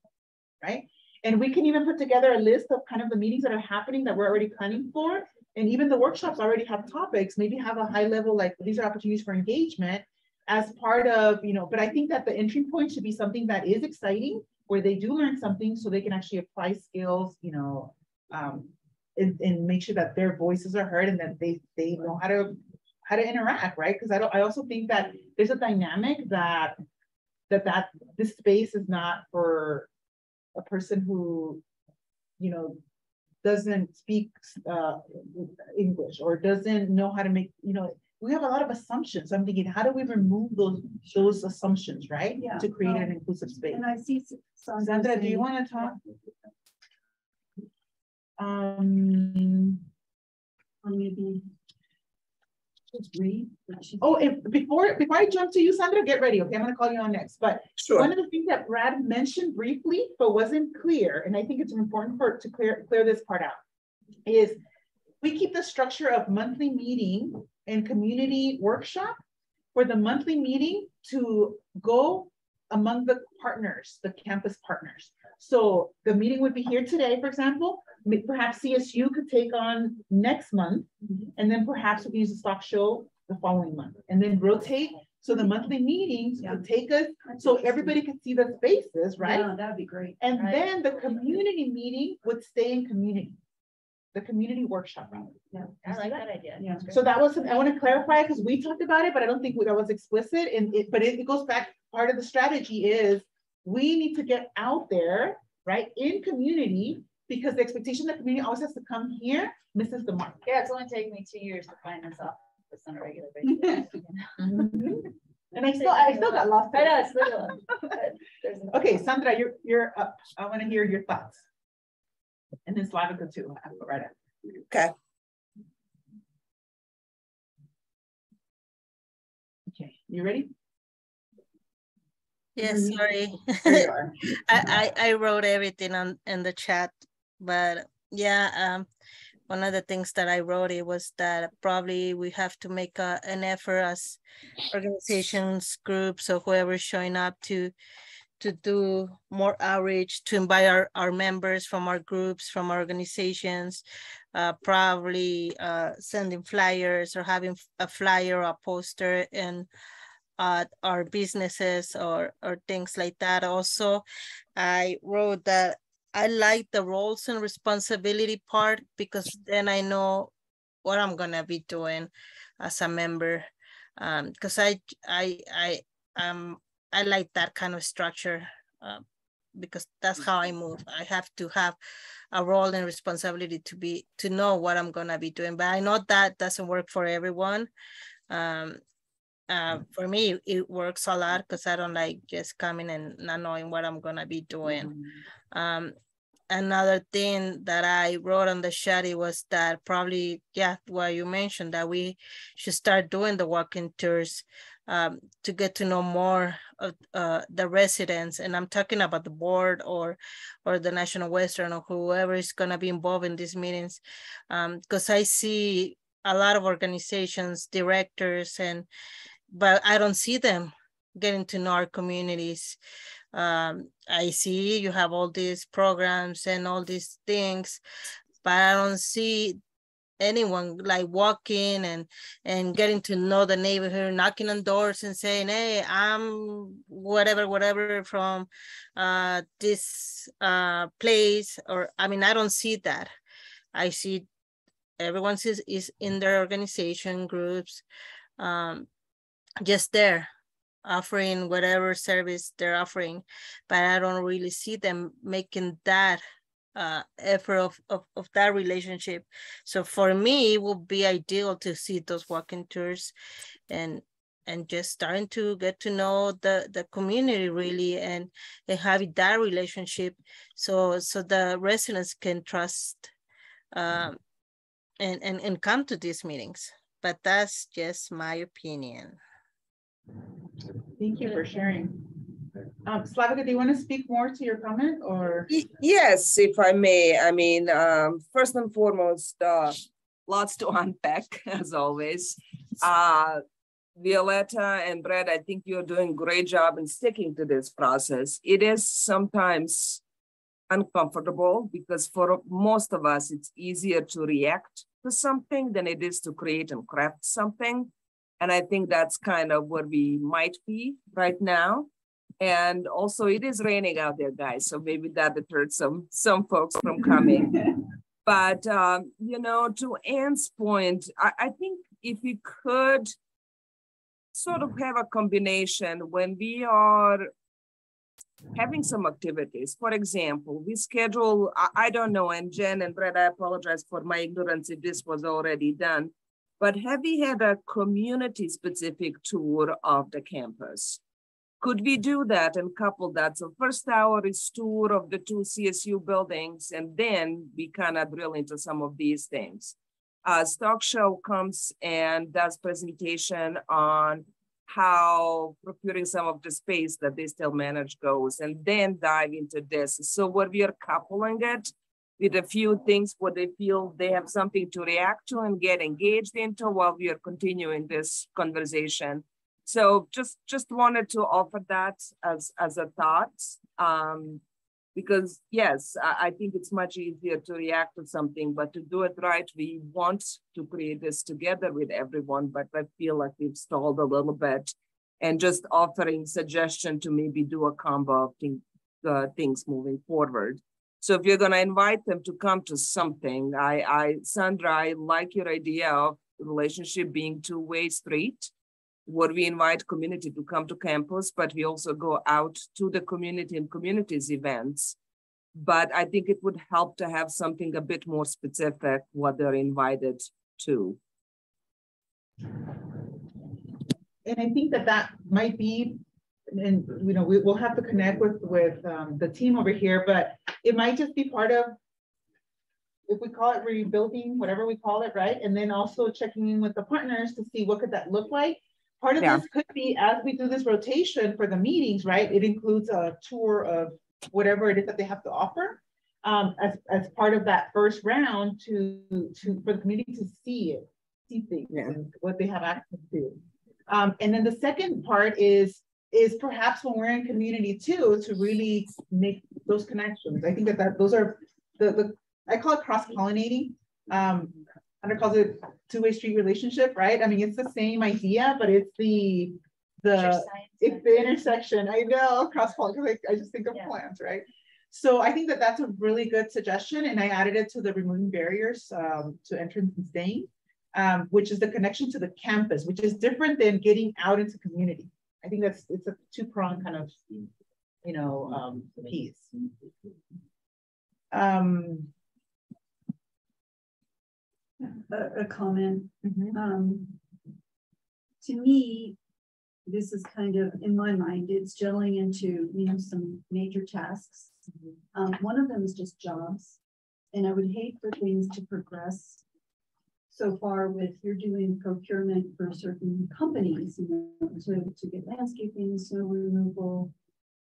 right? And we can even put together a list of kind of the meetings that are happening that we're already planning for. And even the workshops already have topics, maybe have a high level, like these are opportunities for engagement as part of, but I think that the entry point should be something that is exciting, where they do learn something so they can actually apply skills, and make sure that their voices are heard and that they know how to interact, right? Because I also think that there's a dynamic that this space is not for a person who, doesn't speak English or doesn't know how to make, we have a lot of assumptions. So I'm thinking, how do we remove those assumptions, right? Yeah. To create an inclusive space. And I see Sandra, do you want to talk? Or maybe just read. Oh, before I jump to you, Sandra, get ready. Okay, I'm going to call you on next. But sure. One of the things that Brad mentioned briefly, but wasn't clear, and I think it's important to clear this part out, is we keep the structure of monthly meeting and community workshop for the monthly meeting to go among the partners, the campus partners. So the meeting would be here today, for example. Perhaps CSU could take on next month, and then perhaps we can use a stock show the following month, and then rotate. So the monthly meetings could take us, so everybody could see the spaces, right? Yeah, that'd be great. And then the community meeting would stay in community, the community workshop. Yeah, I like that idea. Yeah. So that was, I want to clarify, because we talked about it, but I don't think that was explicit. But it goes back, part of the strategy is we need to get out there, right, in community, because the expectation that community always has to come here misses the mark. Yeah, it's only taken me 2 years to find this office on a regular basis. And I still got lost. I know, it's little. Okay, Sandra, you're up. I want to hear your thoughts. And then Slavica too. I'll go right after. Okay. Okay, you ready? Yes, sorry. I wrote everything in the chat, but yeah, one of the things that I wrote, it was that probably we have to make an effort as organizations, groups, or whoever's showing up to do more outreach, to invite our members from our groups, from our organizations, probably sending flyers or having a flyer or a poster in at our businesses or things like that. Also, I wrote that I like the roles and responsibility part because then I know what I'm gonna be doing as a member. Because I like that kind of structure because that's how I move. I have to have a role and responsibility to know what I'm gonna be doing. But I know that doesn't work for everyone. For me, it works a lot because I don't like just coming and not knowing what I'm gonna be doing. Another thing that I wrote on the study was that probably, yeah, what you mentioned, that we should start doing the walking tours to get to know more of the residents. And I'm talking about the board or the National Western or whoever is gonna be involved in these meetings. Because I see a lot of organizations, directors, but I don't see them getting to know our communities. I see you have all these programs and all these things, but I don't see anyone like walking and getting to know the neighborhood, knocking on doors and saying, hey, I'm whatever from this place. Or, I mean, I don't see that. I see everyone is in their organization groups, just there, offering whatever service they're offering, but I don't really see them making that effort of that relationship. So for me, it would be ideal to see those walking tours and just starting to get to know the community really and having that relationship so the residents can trust and come to these meetings. But that's just my opinion. Thank you for sharing. Slavika, do you want to speak more to your comment or? Yes, if I may. I mean, first and foremost, lots to unpack as always. Violetta and Brett, I think you're doing a great job in sticking to this process. It is sometimes uncomfortable because for most of us, it's easier to react to something than it is to create and craft something. And I think that's kind of where we might be right now. And also it is raining out there, guys. So maybe that deterred some folks from coming. But, you know, to Anne's point, I think if we could sort of have a combination when we are having some activities. For example, we schedule, I don't know, and Jen and Brett, I apologize for my ignorance if this was already done. But have we had a community-specific tour of the campus? Could we do that and couple that? So first hour is tour of the 2 CSU buildings, and then we kind of drill into some of these things. Stock Show comes and does presentation on how procuring some of the space that they still manage goes, and then dive into this. So where we are coupling it with a few things where they feel they have something to react to and get engaged into while we are continuing this conversation. So just wanted to offer that as a thought, because yes, I think it's much easier to react to something, but to do it right, we want to create this together with everyone, but I feel like we've stalled a little bit, and just offering suggestion to maybe do a combo of things moving forward. So if you're going to invite them to come to something, Sandra, I like your idea of relationship being two-way street, where we invite community to come to campus, but we also go out to the community and communities events. But I think it would help to have something a bit more specific what they're invited to. And I think that might be, and you know, we'll have to connect with the team over here, but it might just be part of, if we call it rebuilding, whatever we call it, right? And then also checking in with the partners to see what could that look like. Part of this could be, as we do this rotation for the meetings, right? It includes a tour of whatever it is that they have to offer as part of that first round for the community to see things and what they have access to. And then the second part is perhaps when we're in community too, to really make those connections. I think that those are I call it cross-pollinating. Hunter calls it two-way street relationship, right? I mean, it's the same idea, but it's the it's the intersection. I know, cross-pollination, I just think of plants, right? So I think that that's a really good suggestion, and I added it to the removing barriers to entrance and staying, which is the connection to the campus, which is different than getting out into community. I think it's a two-pronged kind of, you know, piece. A comment. To me, this is kind of, in my mind, it's gelling into, you know, some major tasks. One of them is just jobs. And I would hate for things to progress so far with you're doing procurement for certain companies, you know, to get landscaping, snow removal,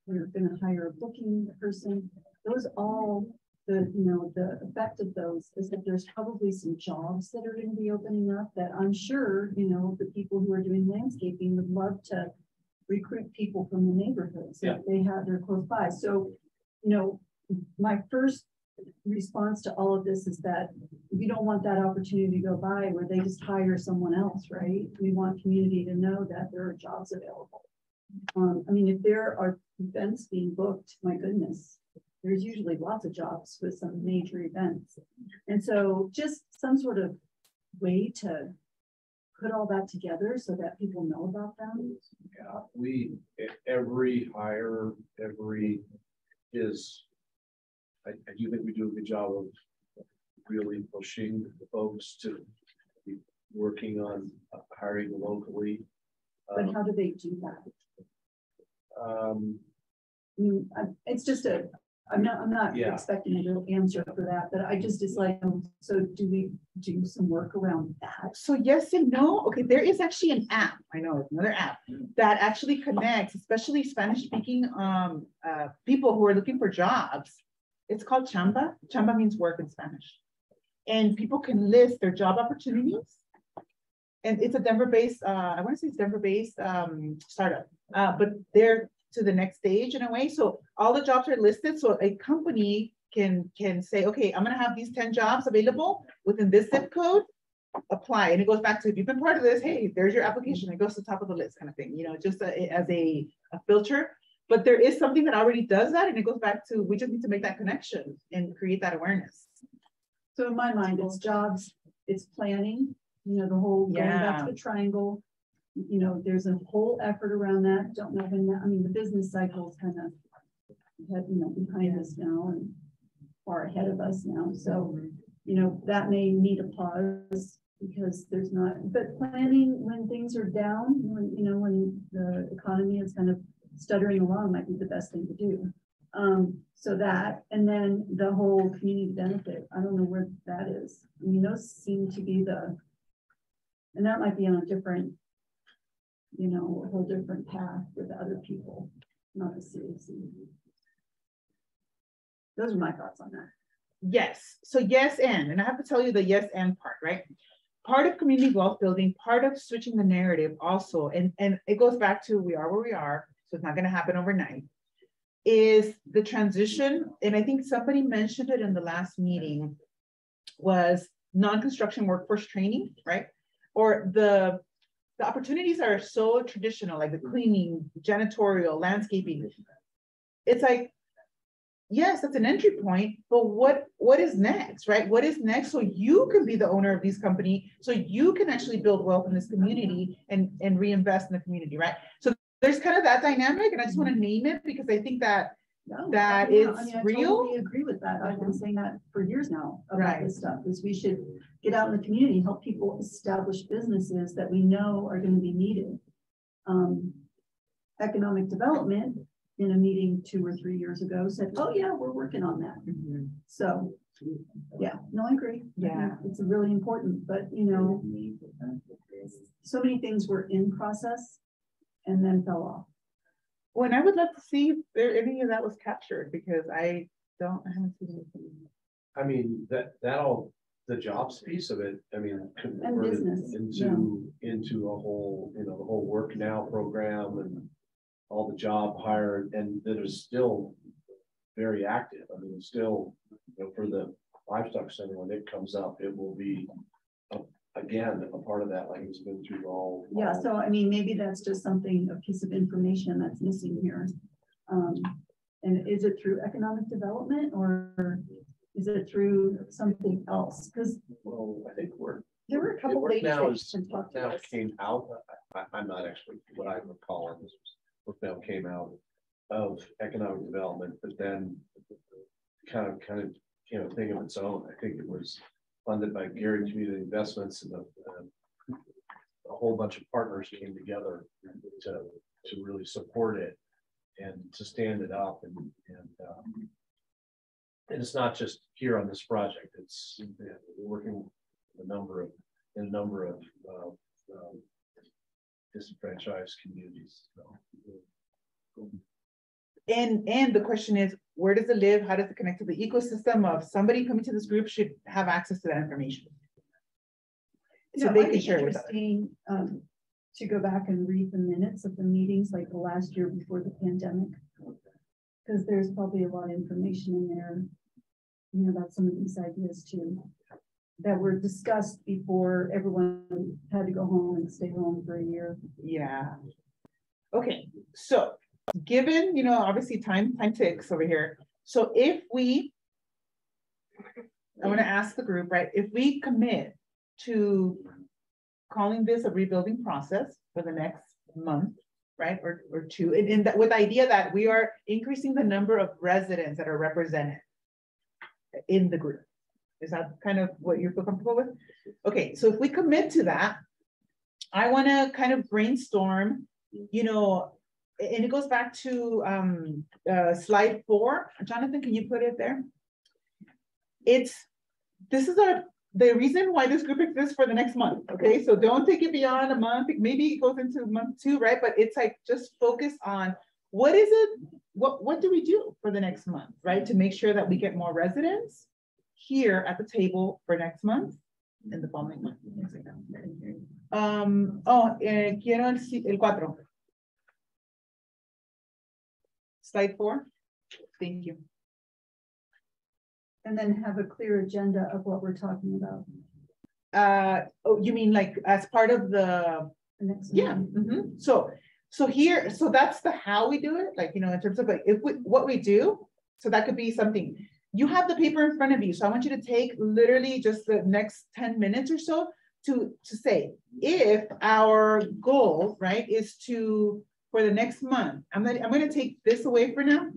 we're going to hire a booking person. Those all, the, you know, the effect of those is that there's probably some jobs that are going to be opening up that I'm sure, you know, the people who are doing landscaping would love to recruit people from the neighborhoods that they're close by. So, you know, my first response to all of this is that we don't want that opportunity to go by where they just hire someone else, right? We want community to know that there are jobs available. I mean, if there are events being booked, my goodness, there's usually lots of jobs with some major events. And so just some sort of way to put all that together so that people know about them. Yeah, every hire, I do think we do a good job of really pushing the folks to be working on hiring locally. But how do they do that? I mean, it's just I'm not expecting a real answer for that, but I just, it's like, so do we do some work around that? So yes and no. Okay, there is actually an app. I know it's another app that actually connects, especially Spanish-speaking people who are looking for jobs. It's called Chamba. Chamba means work in Spanish, and people can list their job opportunities. And it's a Denver-based, I want to say it's Denver-based startup, but they're to the next stage in a way. So all the jobs are listed. So a company can say, okay, I'm going to have these 10 jobs available within this zip code, apply. And it goes back to, if you've been part of this, hey, there's your application. It goes to the top of the list kind of thing, you know, just as a filter. But there is something that already does that. And it goes back to, we just need to make that connection and create that awareness. So in my mind, it's jobs, it's planning, you know, the whole going back to the triangle. You know, there's a whole effort around that. Don't know when that, I mean, the business cycle is kind of, you know, behind us now and far ahead of us now. So, you know, that may need a pause because there's not, but planning when things are down, when, you know, when the economy is kind of stuttering along might be the best thing to do. So that, and then the whole community benefit, I don't know where that is. I mean, those seem to be and that might be on a different, you know, a whole different path with other people, not the CAC. Those are my thoughts on that. Yes. So yes, and I have to tell you the yes and part, right? Part of community wealth building, part of switching the narrative also, and it goes back to we are where we are, so it's not going to happen overnight, is the transition. And I think somebody mentioned it in the last meeting, was non-construction workforce training, right? Or the opportunities are so traditional, like the cleaning, janitorial, landscaping. It's like, yes, that's an entry point, but what is next, right? What is next so you can be the owner of this company, so you can actually build wealth in this community and reinvest in the community, right? So there's kind of that dynamic, and I just want to name it because I think that I totally agree with that. I've been saying that for years now about this stuff, is we should get out in the community, help people establish businesses that we know are going to be needed. Economic development in a meeting 2 or 3 years ago said, oh yeah, we're working on that. So yeah, no, I agree. Yeah, it's really important, but you know, so many things were in process and then fell off. Well, and I would love to see if any of that was captured, because I haven't seen anything. I mean, the jobs piece of it, I mean, converted into a whole, you know, the whole Work Now program and all the job hire, and that is still very active. I mean, still, you know, for the livestock center, when it comes up, it will be again, a part of that, like it's been through all. Yeah, so I mean, maybe that's just something, a piece of information that's missing here. And is it through economic development or is it through something else? Because Well, I think there were a couple Work ladies now that is talked to now us. came out. I'm not actually what I recall on this. Work now came out of economic development, but then kind of became a thing of its own. I think it was funded by Gary Community Investments, and a whole bunch of partners came together to really support it and to stand it up. And it's not just here on this project. It's working in a number of disenfranchised communities. So. And the question is, where does it live? How does it connect to the ecosystem of somebody coming to this group should have access to that information? So they can share with us. Interesting to go back and read the minutes of the meetings like the last year before the pandemic. Because there's probably a lot of information in there, you know, about some of these ideas too, that were discussed before everyone had to go home and stay home for a year. Yeah. Okay, so given, you know, obviously time ticks over here. So if we, I want to ask the group, right? If we commit to calling this a rebuilding process for the next month, right, or two, and that with the idea that we are increasing the number of residents that are represented in the group. Is that kind of what you feel comfortable with? Okay, so if we commit to that, I want to kind of brainstorm, you know, and it goes back to slide 4. Jonathan, can you put it there? This is the reason why this group exists for the next month. Okay, so don't take it beyond a month. Maybe it goes into month 2, right? But it's like just focus on what is it, what do we do for the next month, right? To make sure that we get more residents here at the table for next month and the following month. Quiero el 4. Slide 4. Thank you. And then have a clear agenda of what we're talking about. Oh, you mean like as part of the next yeah. Mm-hmm. So that's the how we do it, like, you know, in terms of like what we do. So that could be something. You have the paper in front of you, so I want you to take literally just the next 10 minutes or so to say, if our goal, right, is to, for the next month, I'm going to take this away for now.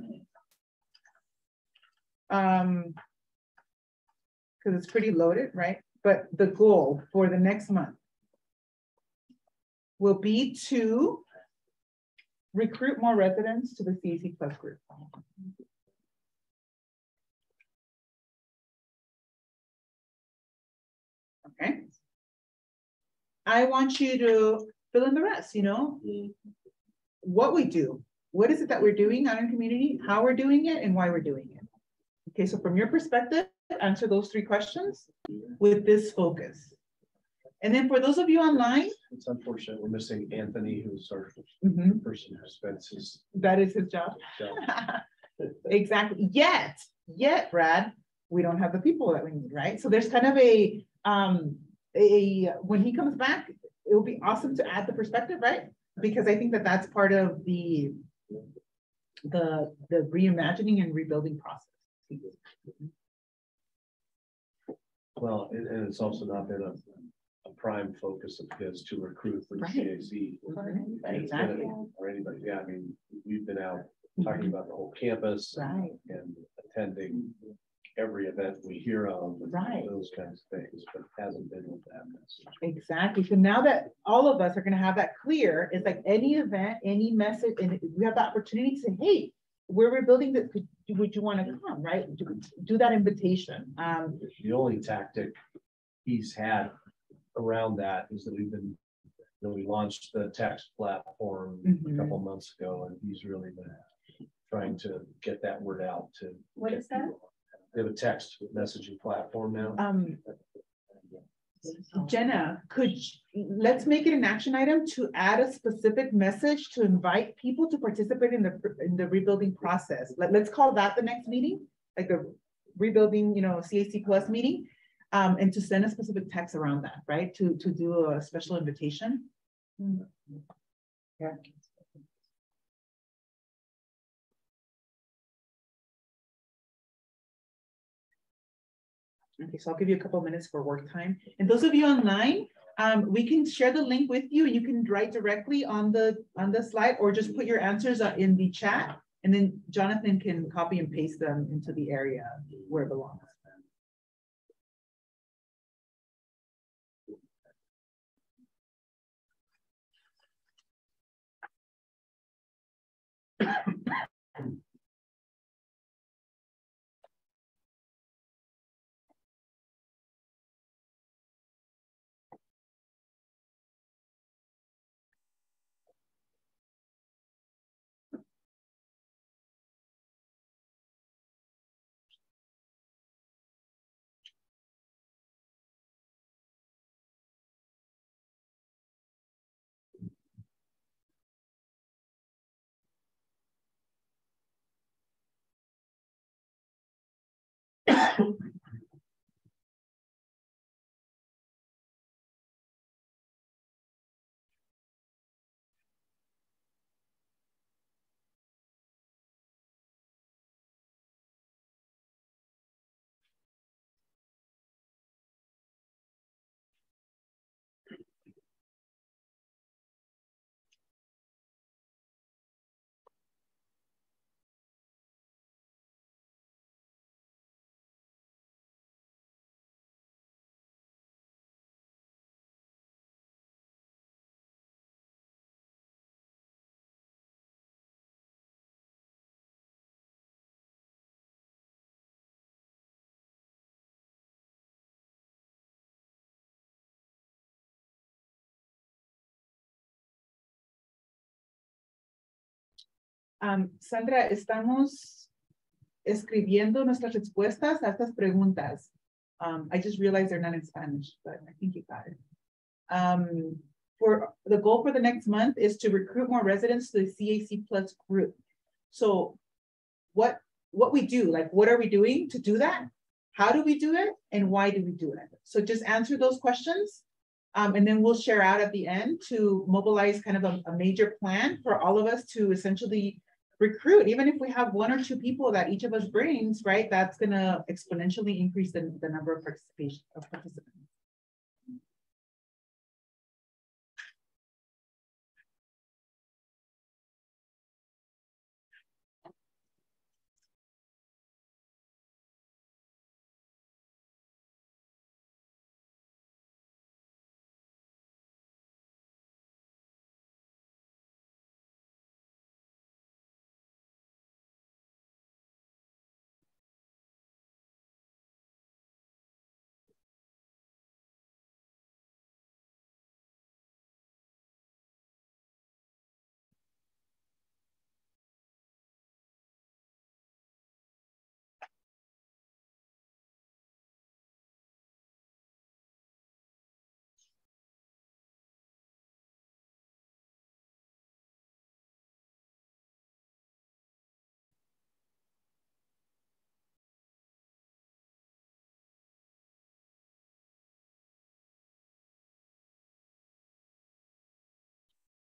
Because it's pretty loaded, right? But the goal for the next month will be to recruit more residents to the CAC Plus group. Okay. I want you to fill in the rest, you know, what we do. What is it that we're doing out in community, how we're doing it, and why we're doing it. Okay, so from your perspective, answer those 3 questions with this focus. And then for those of you online, it's unfortunate we're missing Anthony, who's our person who spends his. That is his job. Exactly. Yet, Brad, we don't have the people that we need, right? So there's kind of a when he comes back, it will be awesome to add the perspective, right? Because I think that that's part of the reimagining and rebuilding process. Well, and it's also not been a prime focus of his to recruit for the CAC. Exactly. Or anybody. Yeah, I mean, we've been out talking about the whole campus and attending every event we hear of, those kinds of things, but it hasn't been with that message. Exactly. So now that all of us are going to have that clear, it's like any event, any message, and we have the opportunity to say, hey, we're rebuilding this. Would you want to come, right? Do that invitation. The only tactic he's had around that is that we've been, you know, we launched the text platform a couple months ago, and he's really been trying to get that word out to. What is that? We have a text messaging platform now. Jenna, let's make it an action item to add a specific message to invite people to participate in the rebuilding process. Let's call that the next meeting, like the rebuilding, you know, CAC Plus meeting. And to send a specific text around that, right? To do a special invitation. Yeah. Okay, so I'll give you a couple of minutes for work time. And those of you online, we can share the link with you. You can write directly on the slide or just put your answers in the chat, and then Jonathan can copy and paste them into the area where it belongs. Sandra, estamos escribiendo nuestras respuestas a estas preguntas. I just realized they're not in Spanish, but I think you got it. For the goal for the next month is to recruit more residents to the CAC Plus group. So what we do, like what are we doing to do that? How do we do it? And why do we do it? So just answer those questions. And then we'll share out at the end to mobilize kind of a major plan for all of us to essentially recruit. Even if we have 1 or 2 people that each of us brings, right? That's gonna exponentially increase the number of participants.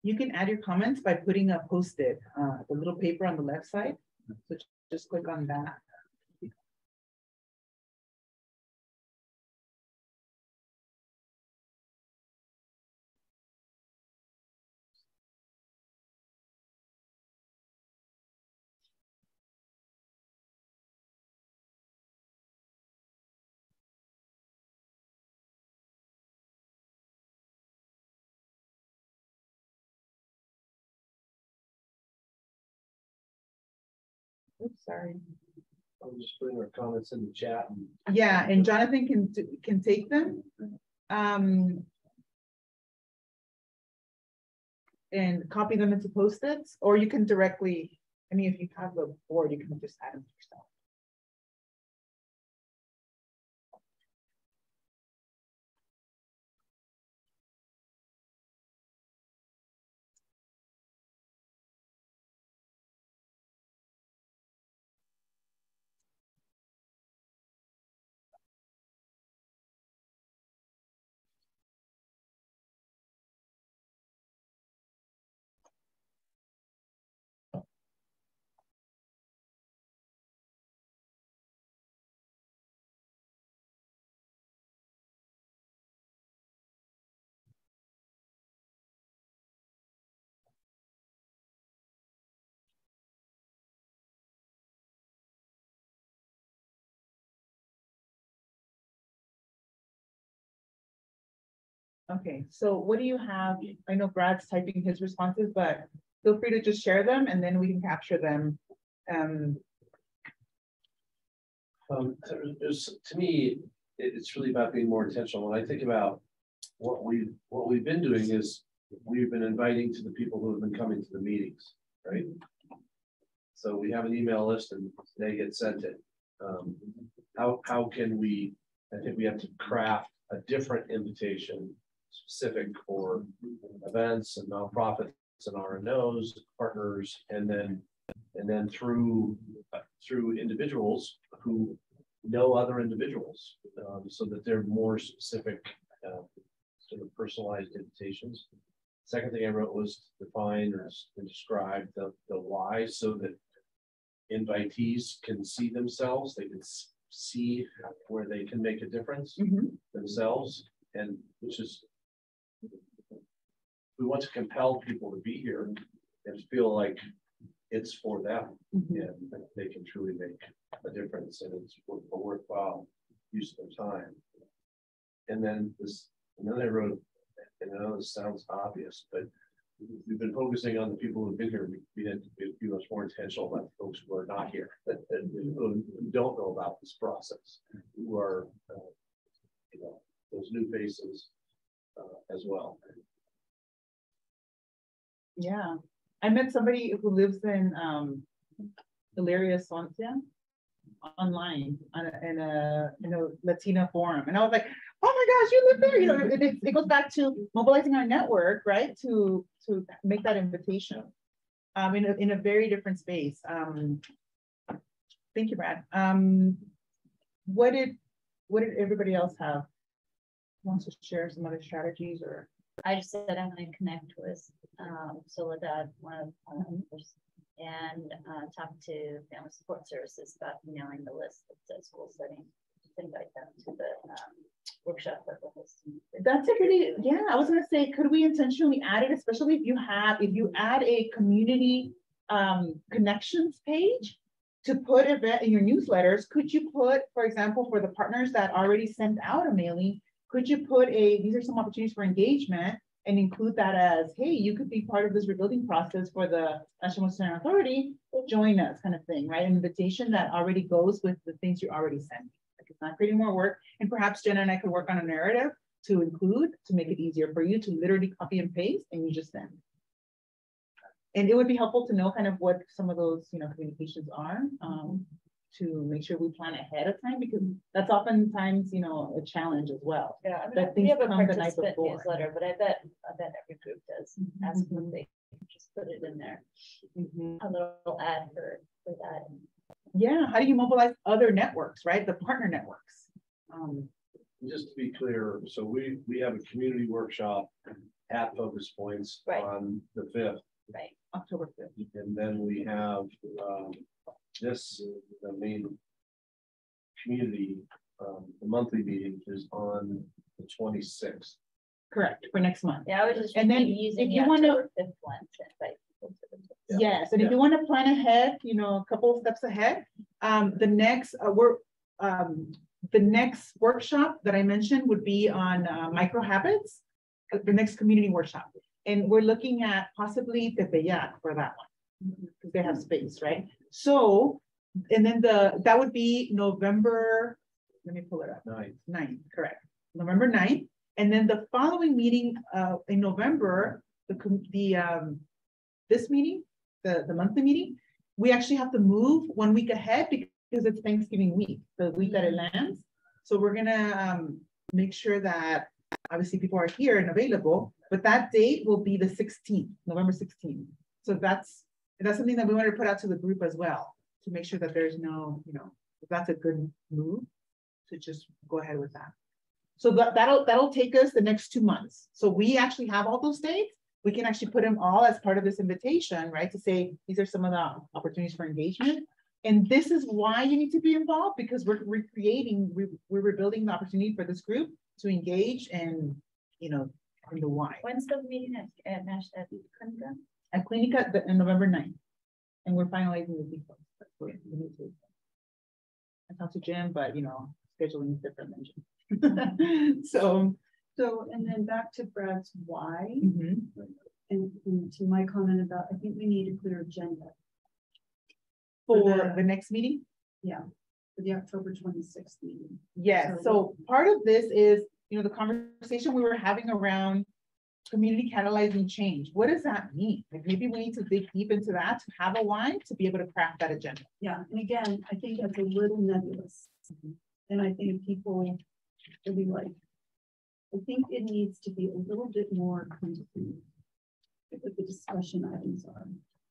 You can add your comments by putting a post-it, the little paper on the left side. So just click on that. Oops, sorry. I'm just putting our comments in the chat. Yeah, and Jonathan can take them. And copy them into post-its, or you can directly, I mean, if you have the board, you can just add them yourself. Okay, so what do you have? I know Brad's typing his responses, but feel free to just share them and then we can capture them. To me, it's really about being more intentional. When I think about what we've been doing is we've been inviting to the people who have been coming to the meetings, right? So we have an email list and they get sent it. How can we, I think we have to craft a different invitation specific for events and nonprofits and RNOs, partners, and then through individuals who know other individuals, so that they're more specific, sort of personalized invitations. Second thing I wrote was define or describe the why, so that invitees can see themselves, they can see where they can make a difference themselves, and which is, we want to compel people to be here and feel like it's for them, and they can truly make a difference, and it's a worthwhile use of their time. And then I wrote, and I know this sounds obvious, but we've been focusing on the people who've been here. We had to be much more intentional about the folks who are not here, and who don't know about this process, who are, those new faces as well. Yeah, I met somebody who lives in Hilaria, Swansea, online in a Latina forum, and I was like, oh my gosh, you live there. You know, it goes back to mobilizing our network, right? To make that invitation, in a very different space. Thank you, Brad. What did everybody else have? Wants to share some other strategies or? I just said I'm going to connect with Soledad, one of and talk to Family Support Services about emailing the list that says school setting, to invite them to the workshop that we're hosting. That's a pretty, yeah, I was gonna say, could we intentionally add it, especially if you add a community connections page to put event in your newsletters, could you put, for example, for the partners that already sent out a mailing, could you put these are some opportunities for engagement, and include that as, hey, you could be part of this rebuilding process for the National Center Authority, join us, kind of thing, right? An invitation that already goes with the things you already sent. Like, it's not creating more work. And perhaps Jenna and I could work on a narrative to include, to make it easier for you to literally copy and paste, and you just send. And it would be helpful to know kind of what some of those, communications are, to make sure we plan ahead of time, because that's oftentimes, a challenge as well. Yeah, I mean, that we things have a come the night participant before. newsletter, but I bet every group does. Ask them if they can just put it in there. A little ad for that. Yeah, how do you mobilize other networks, right? The partner networks. Just to be clear, so we have a community workshop at Focus Points on the 5th. Right. October 5th. And then we have the main community, the monthly meeting is on the 26th. Correct, for next month. Yeah, I was just if using the you want to, October 5th one to invite people to the yes, and if you want to plan ahead, a couple of steps ahead, the next workshop that I mentioned would be on micro habits, the next community workshop. And we're looking at possibly Tepeyac for that one, because they have space, right? So, and then that would be November, let me pull it up. 9th, correct. November 9th. And then the following meeting in November, this meeting, the monthly meeting, we actually have to move 1 week ahead because it's Thanksgiving week, the week that it lands. So we're gonna make sure that obviously people are here and available, but that date will be the 16th, November 16th. So that's something that we wanted to put out to the group as well, to make sure that there's no, that's a good move to just go ahead with that. So that'll take us the next 2 months. So we actually have all those dates. We can actually put them all as part of this invitation, right? To say, these are some of the opportunities for engagement. And this is why you need to be involved, because we're rebuilding the opportunity for this group to engage and, in the why. When's the meeting at Clinica? At Clinica on November 9th. And we're finalizing the details. I talked to Jim, but scheduling is different than Jim. So So, and then back to Brad's why, Mhm. and to my comment about, I think we need a clear agenda. For the next meeting? Yeah, for the October 26th meeting. Yes, so part of this is, you know, the conversation we were having around community catalyzing change. What does that mean? Like maybe we need to dig deep into that to have a why to be able to craft that agenda. Yeah, and again, I think that's a little nebulous. And I think people will be like, I think it needs to be a little bit more concrete what the discussion items are.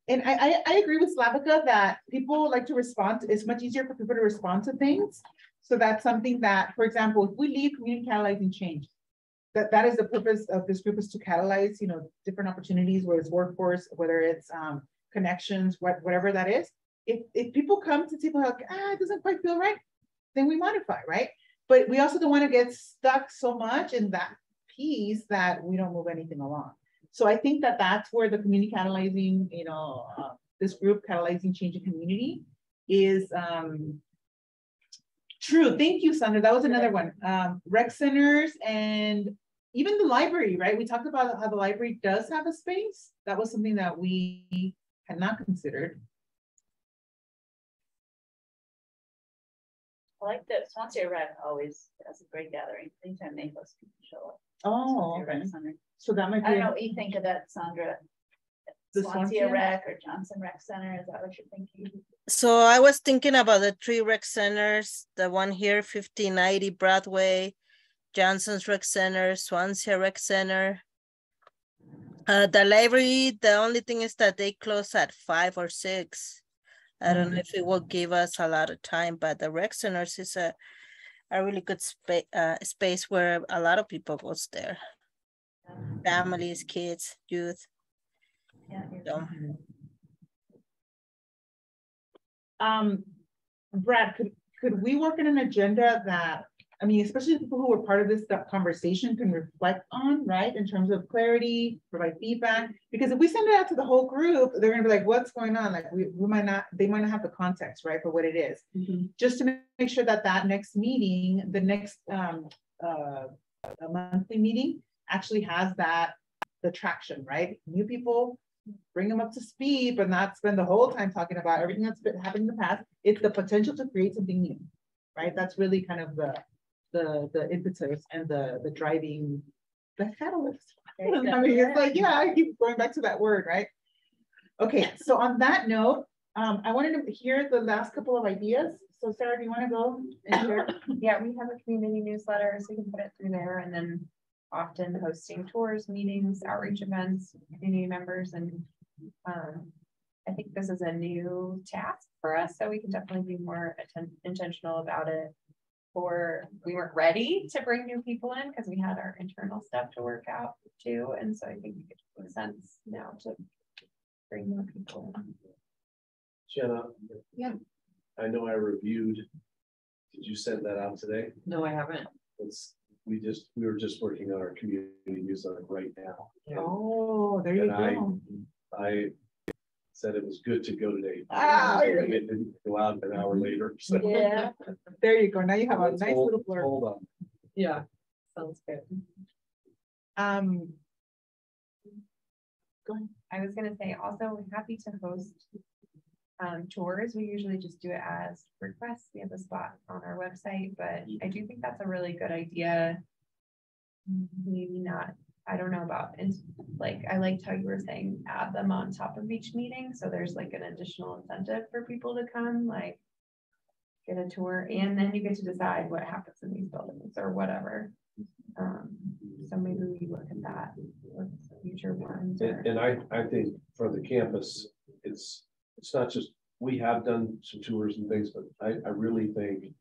And I agree with Slavica that people like to respond. It's much easier for people to respond to things. So that's something that, for example, if we leave community catalyzing change, that is the purpose of this group, is to catalyze, you know, different opportunities, whether it's workforce, whether it's connections, whatever that is. If people come to table like, it doesn't quite feel right, then we modify, right? But we also don't want to get stuck so much in that piece that we don't move anything along. So I think that that's where the community catalyzing, you know, this group catalyzing change in community is true. Thank you, Sandra. That was another one. Rec centers and even the library, right? We talked about how the library does have a space. That was something that we had not considered. I like that Swansea Rec always has a great gathering. Anytime they host people show up. Oh, okay. So that might be. I don't know what you think of that, Sandra. The Swansea Rec or Johnson Rec Center, is that what you're thinking? So I was thinking about the 3 rec centers, the one here, 1590 Broadway, Johnson's Rec Center, Swansea Rec Center. The library, the only thing is that they close at 5 or 6. I don't know if it will give us a lot of time, but the rec centers is a really good space where a lot of people goes there. Families, kids, youth. Yeah. So. Brad, could we work in an agenda that, I mean, especially people who were part of this conversation can reflect on, right? In terms of clarity, provide feedback, because if we send it out to the whole group, they're gonna be like, what's going on? Like we might not, they might not have the context, right? For what it is. Just to make sure that that next meeting, the next monthly meeting actually has the traction, right? New people, bring them up to speed, but not spend the whole time talking about everything that's been happening in the past. It's the potential to create something new, right? That's really kind of the impetus and the driving, the catalyst. I mean, it's like, yeah, I keep going back to that word, right? Okay, so on that note, I wanted to hear the last couple of ideas. So Sarah, do you want to go and share? Yeah, we have a community newsletter, so you can put it through there, and then often hosting tours, meetings, outreach events, community members, and I think this is a new task for us, so we can definitely be more intentional about it. We weren't ready to bring new people in because we had our internal stuff to work out too, and so I think it makes sense now to bring more people in. Jenna, Yeah. I know I reviewed. Did you send that out today? No, I haven't. We were just working on our community newsletter right now. Oh, there you go. I said it was good to go today. It didn't go out an hour later. So. Yeah. There you go. Now you have a nice little blurb. Hold on. Yeah, sounds good. Go ahead. I was gonna say also, we're happy to host tours. We usually just do it as requests. We have a spot on our website, but I do think that's a really good idea. Maybe not, I don't know about, like, I liked how you were saying add them on top of each meeting, so there's like an additional incentive for people to come, like get a tour, and then you get to decide what happens in these buildings or whatever. So maybe we look at that with future ones. And I think for the campus, it's not just, we have done some tours and things, but I really think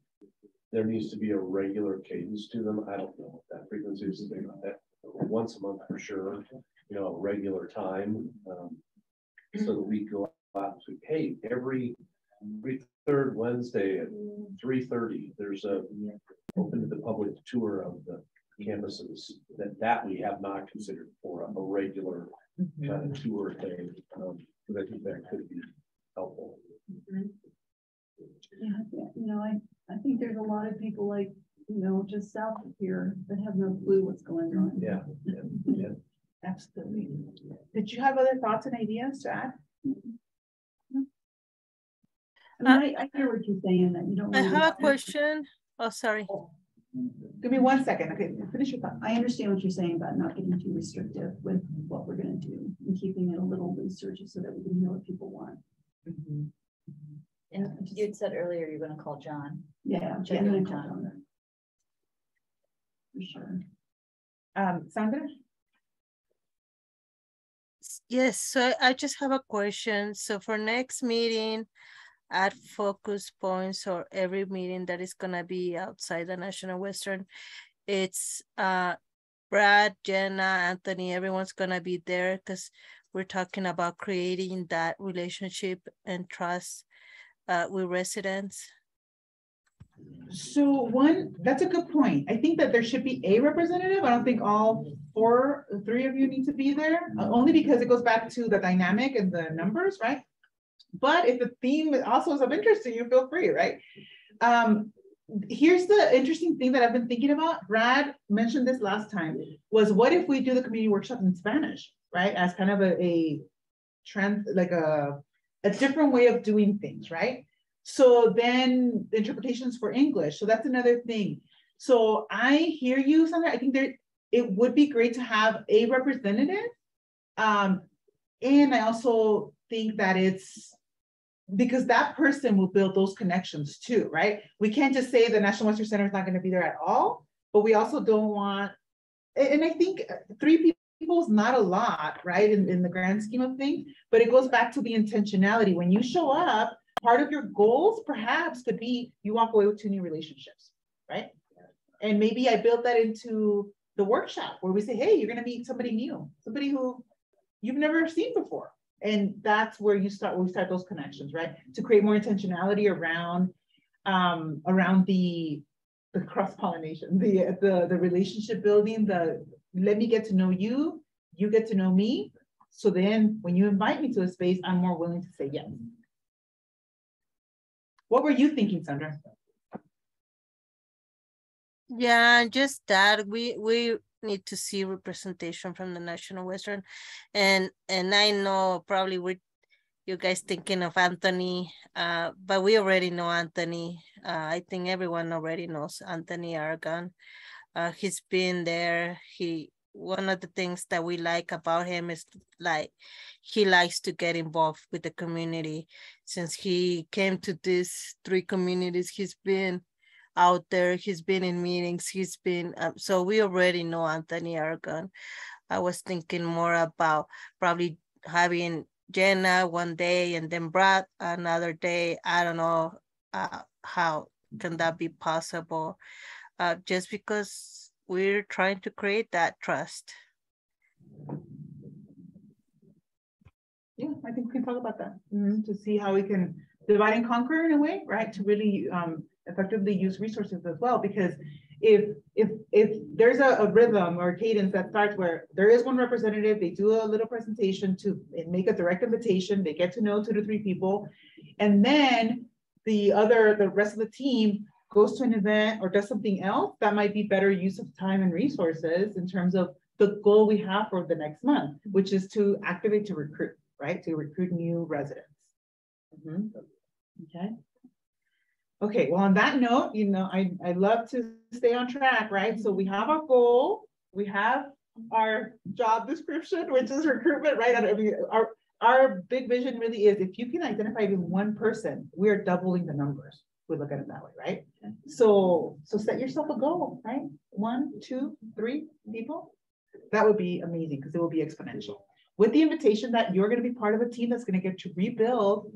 there needs to be a regular cadence to them. I don't know what that frequency is, that once a month for sure, you know, a regular time, so that we go out to, hey, every third Wednesday at 3:30, there's a open to the public tour of the campuses that we have not considered for a regular kind of tour thing. Because I think that could be helpful. Yeah, you know, I think there's a lot of people like, you know, just just south of here that have no clue what's going on. Yeah. Absolutely. Did you have other thoughts and ideas to add? I mean, I hear what you're saying, that you don't. I wanna have a be- question. Oh, sorry. Give me 1 second. Okay, finish your thought. I understand what you're saying about not getting too restrictive with what we're gonna do and keeping it a little looser just so that we can hear what people want. And you had said earlier you're gonna call John. Yeah. Check I'm gonna in, call John. on that. For sure. Sandra? Yes, so I just have a question. So for next meeting, add focus points or every meeting that is gonna be outside the National Western, it's Brad, Jenna, Anthony, everyone's gonna be there because we're talking about creating that relationship and trust with residents. So that's a good point. I think that there should be a representative. I don't think all three of you need to be there, only because it goes back to the dynamic and the numbers, right? But if the theme also is of interest to you, feel free, right? Here's the interesting thing that I've been thinking about. Brad mentioned this last time, was what if we do the community workshop in Spanish, right? As kind of a different way of doing things, right? So then the interpretations for English. So that's another thing. So I hear you, Sandra. I think it would be great to have a representative. And I also think that it's because that person will build those connections too, right? We can't just say the National Western Center is not going to be there at all, but we also don't want, and I think 3 people is not a lot, right? In the grand scheme of things, but it goes back to the intentionality. When you show up, part of your goals perhaps could be you walk away with 2 new relationships, right? And maybe I built that into the workshop where we say, hey, you're going to meet somebody new, somebody who you've never seen before. And that's where we start those connections, right? To create more intentionality around the cross-pollination, the relationship building, let me get to know you, you get to know me. So then when you invite me to a space, I'm more willing to say yes. What were you thinking, Sandra? Yeah, just that we need to see representation from the National Western, and I know probably you guys thinking of Anthony, but we already know Anthony. I think everyone already knows Anthony Aragon. He's been there. One of the things that we like about him is like he likes to get involved with the community. Since he came to these 3 communities, he's been out there, he's been in meetings, he's been so we already know Anthony Aragon. I was thinking more about probably having Jenna one day and then Brad another day. I don't know how can that be possible, just because we're trying to create that trust. Yeah, I think we can talk about that to see how we can divide and conquer in a way, right? To really effectively use resources as well, because if there's a rhythm or a cadence that starts where there is one representative, they do a little presentation to make a direct invitation, they get to know 2 to 3 people, and then the rest of the team goes to an event or does something else, that might be better use of time and resources in terms of the goal we have for the next month, which is to activate, to recruit, right? To recruit new residents. Okay, well, on that note, I love to stay on track, right? So we have our goal, we have our job description, which is recruitment, right? I mean, our big vision really is if you can identify even 1 person, we are doubling the numbers. We look at it that way, right? So set yourself a goal, right? 1, 2, 3 people. That would be amazing because it will be exponential. With the invitation that you're going to be part of a team that's going to get to rebuild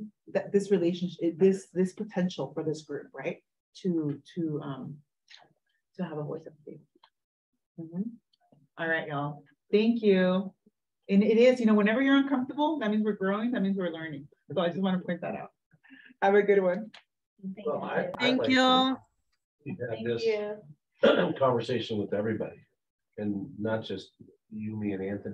this relationship, this potential for this group, right? To have a voice at the table. All right, y'all. Thank you. And it is, whenever you're uncomfortable, that means we're growing. That means we're learning. So I just want to point that out. Have a good one. Thank you. Thank you. Conversation with everybody, and not just you, me, and Anthony.